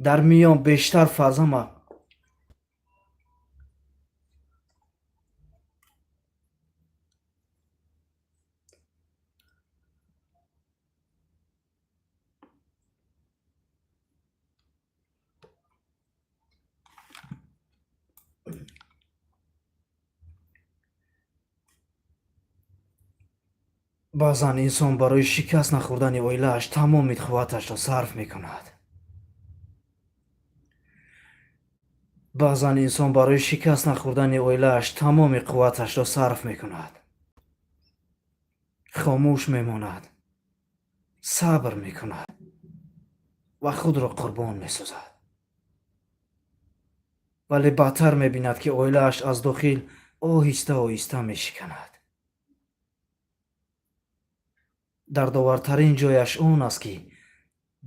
дар миён бештар фарзама баъзан инсон барои шикаст нахӯрдани оилааш тамоми қувваташро сарф мекунад. баъзан инсон барои шикаст нахӯрдани оилааш тамоми қувваташро сарф мекунад, хомӯш мемонад, сабр мекунад ва худро қурбон месозад. вале баътар мебинад ки оилааш аз дохил оҳиста оҳиста мешиканад. дардовартарин ҷояш он аст ки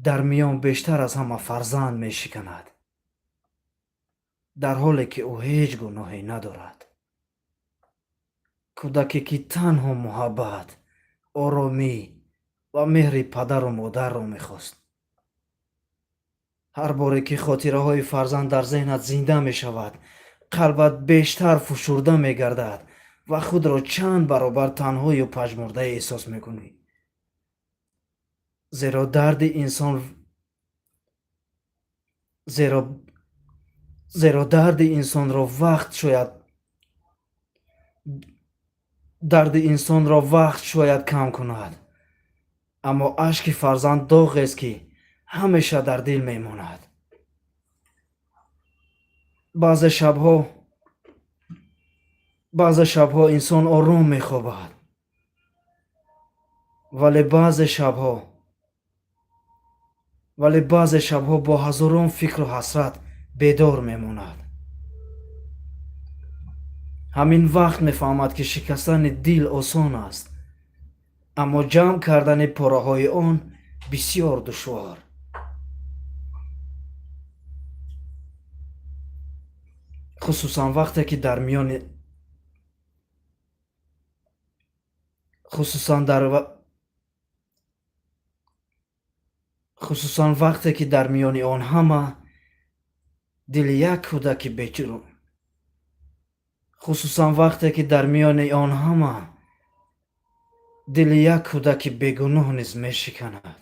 дар миён бештар аз ҳама фарзанд мешиканад, дар ҳоле ки ӯ ҳеҷ гуноҳе надорад. кӯдаке ки танҳо муҳаббат, оромӣ ва меҳри падару модарро мехост. ҳар боре ки хотираҳои фарзанд дар зеҳнат зинда мешавад, қалбат бештар фушурда мегардад ва худро чанд баробар танҳою пажмурда эҳсос мекунӣ. зеро дарди инсонро вақт шояд кам кунад, аммо ашки фарзанд доғест ки ҳамеша дар дил мемонад. баъзе шабҳо инсон ором мехобад, вале баъзе шабҳо бо ҳазорон фикру ҳасрат бедор мемонад. ҳамин вақт мефаҳмад ки шикастани дил осон аст, аммо ҷамъ кардани пораҳои он бисёр душвор. хусусан вақте ки дар миёни он ҳама дили як кӯдаки бегуноҳ низ мешиканад.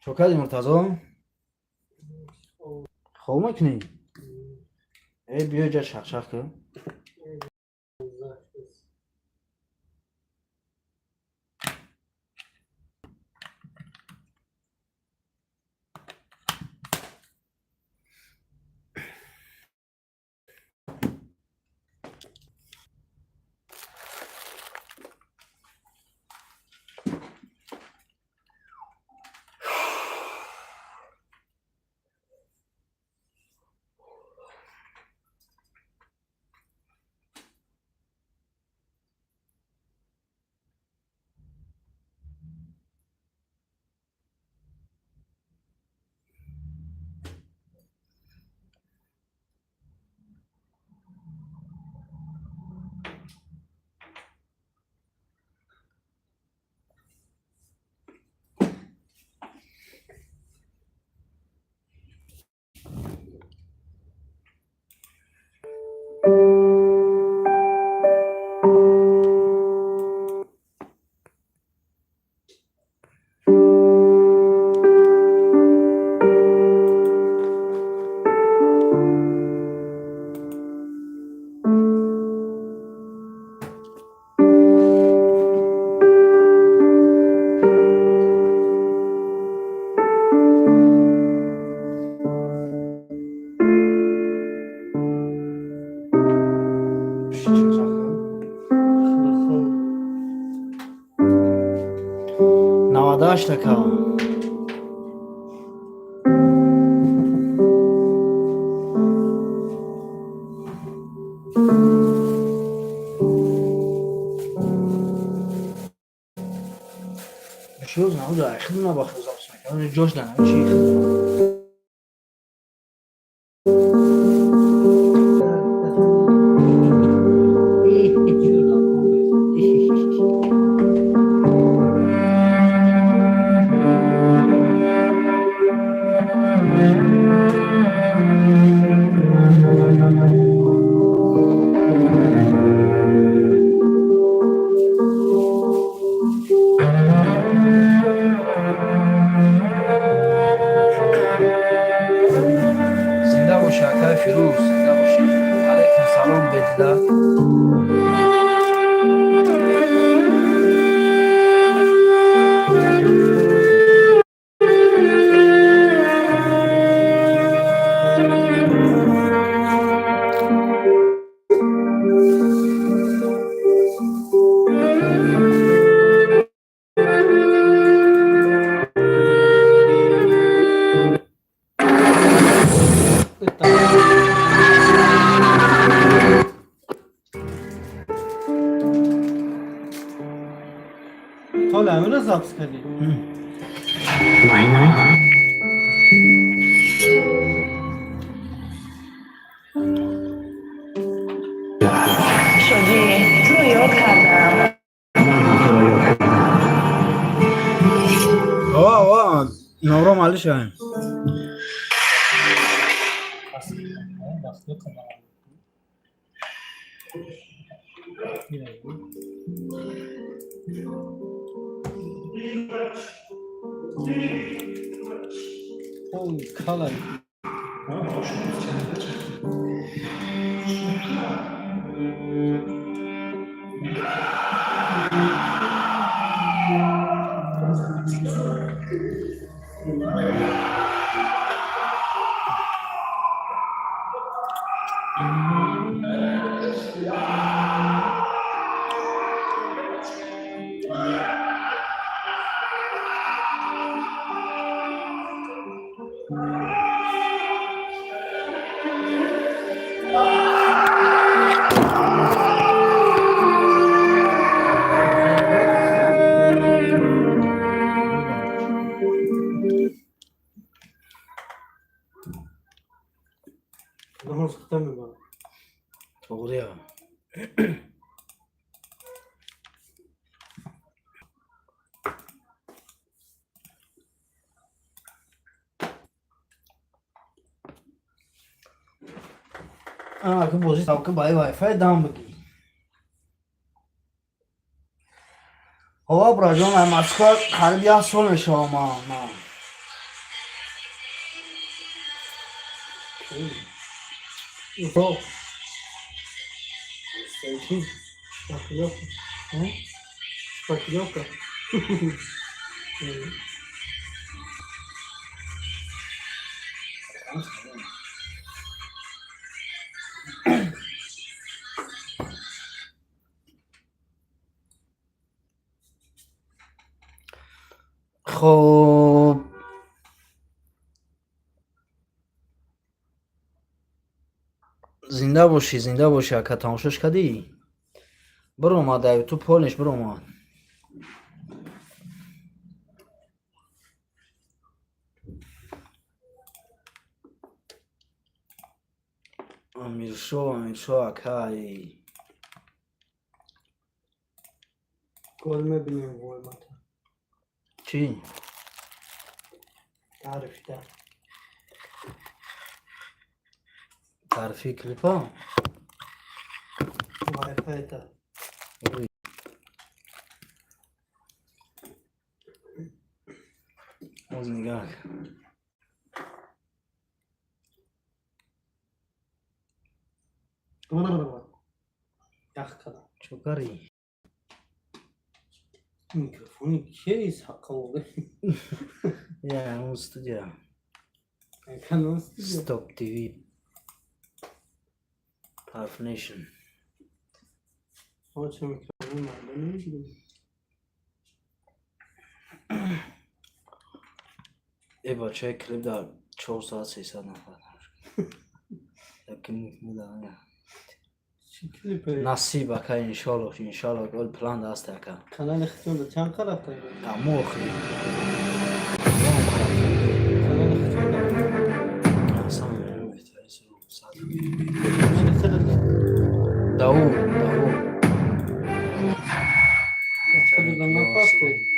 чокади муртазо хоб мекунӣ? биё ҷа шахшах кӯ. 98 така. شو نعود خدمة بخوز أبسمك أنا جوش لنا شيء زنده باشی اکای فیروز زنده باشی علیکم سلام بدلا حالا همه رو زبط کردی नाही नाही شدی تو رو یاد کردم آوا نورم علی شایم Holy color. Namaz kıtamıyor bana. doğru ya که بازی تاو که بای وای فای دام بگی هوا براجون من مسکر خرید یا سول میشه ما Ufak. Sevkin. Şpakılovka. He? Şpakılovka. خب زنده باشی اکا تماشاش کردی برو ما در تو پولش برو ما امیرشو اکای Gol ببینیم گل متا. چی؟ تعریفی تعرفی کلیپا؟ وای فای تا. باز نگاه کن. Yaq kadar. چوکاری Mikrofonu ikiye sakal oldu. یا اون استودیا Kanal stüdyo. ستاپ تیوی پارف نیشن Açın mikrofonu var. Ben ne bileyim. ای بچه کلیپ در 4 ساعت 300 نفر یکی میدونم چی کلیپه؟ نصیب اکا انشالله گل پلان دست اکا کانال ختون چند خراب کنید؟ امو خیلی کانال ختون اصلا بهتره چی خراب؟ داو خود دم نخواسته.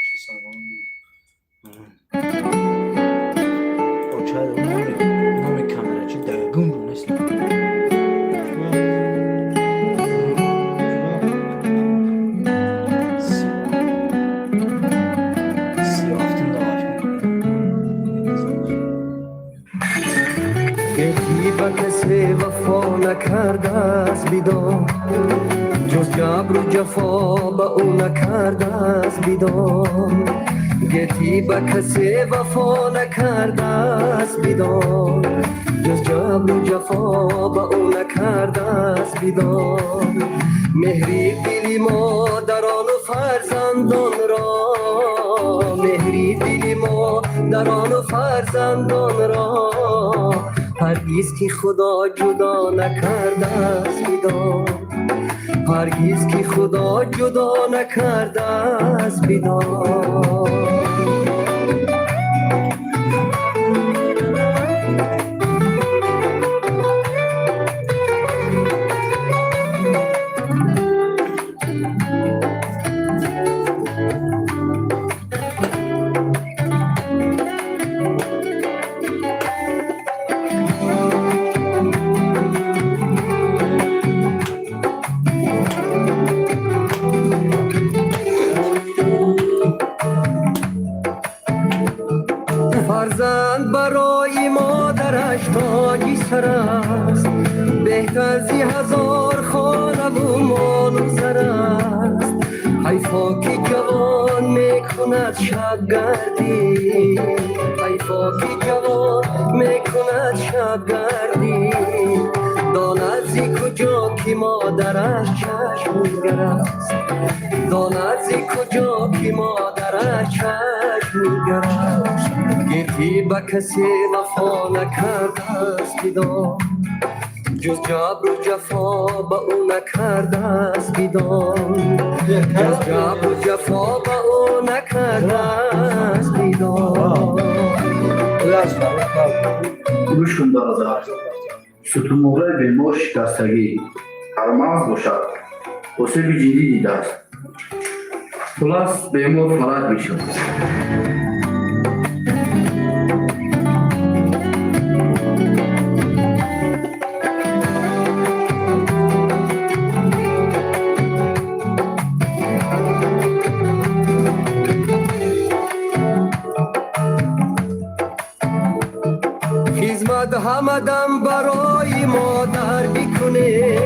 چه نام کامera چی دگون رو نیست سیافتون داشت گهی با کسی وفا نکرده است بیدار جز جبر و جفا با او نکرده است بیدار گهی با کسی وفا نکرده است بیدار جز جبر و جفا با او نکرده است بیدار مهری دلی مادران و فرزندان را مهری دلی مادران و فرزندان را هرگز که خدا جدا نکرده است بیدار هرگز که خدا جدا نکرده است بیدار فرزند برای مادرش تاجی سر است بهتر زی هزار خانه و مال و زر است حیفا که جوان میکند شبگردی حیفا که جوان میکند شبگردی داند زی کجا که مادرش چشم نگر است داند زی کجا که مادرش چشم نگر است گیتی با کسی وفا نکرده است بیدار جز جبر و جفا با او نکرده است بیدار جز جبر و جفا با او نکرده است بیدار گوش کن برادر ستون‌مهره بیمار شکستگی هرمغز باشد آسیب جدی دیده است خلاص بیمار فلج میشد خدمت همدم برای مادر بکنه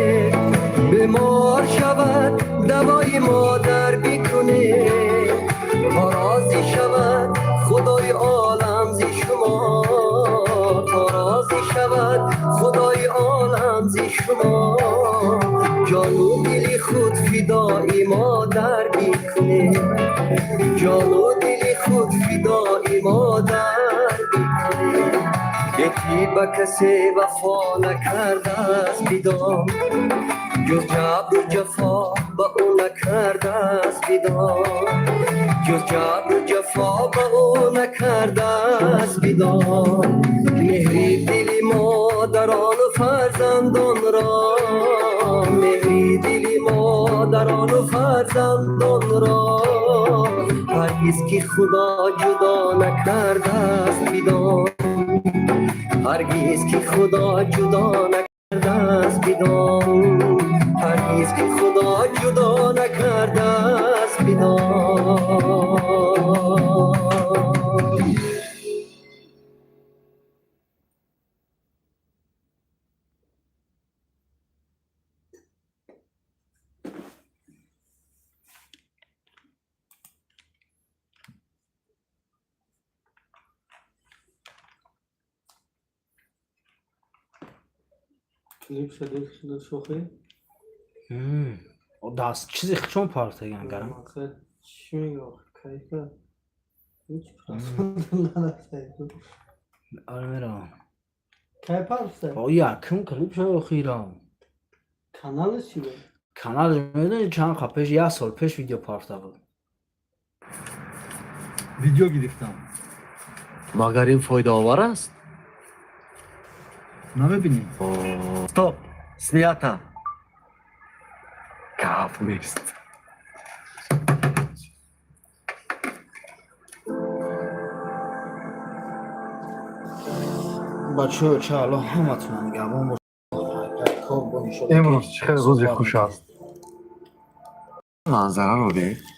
بیمار شود دوای مادر بکنه تا راضی شود خدای عالم زی شما تا راضی شود خدای عالم زی شما جان و دل خود فدای مادر بکنه جان و دل خود فدای مادر بکنه یکی با کسی وفا نکرده است بیدار جز جبر و جفا با او نکرده است بیدار جز جبر و جفا با او نکرده است بیدار مهری دلی مادران و فرزندان را مهری دلی مادران و فرزندان را هرگز که خدا جدا نکرده است بیدار هرگز که خدا جدا نکرده است بیدار هرگز که خدا جدا نکرده است بیدار کلیپ شده شوخی؟ دست چیزی چون پارت گرم آخه چی میگه آخه کیفه هیچ پرسوندم نرفته. آره میرم. کی پرسته؟ با یکم کلیپ شد خیرم. کانالش چی بود؟ کانال میدونی چند خب پیش 1 سال پیش ویدیو پارتا بود. ویدیو گرفتم. مگر این فایده آور است؟ نمیبینی؟ استاپ سمیاتا کاف نیست. بچه چه الان همه تونم گمون باشه. امروز چه روز خوش است. منظره رو دید.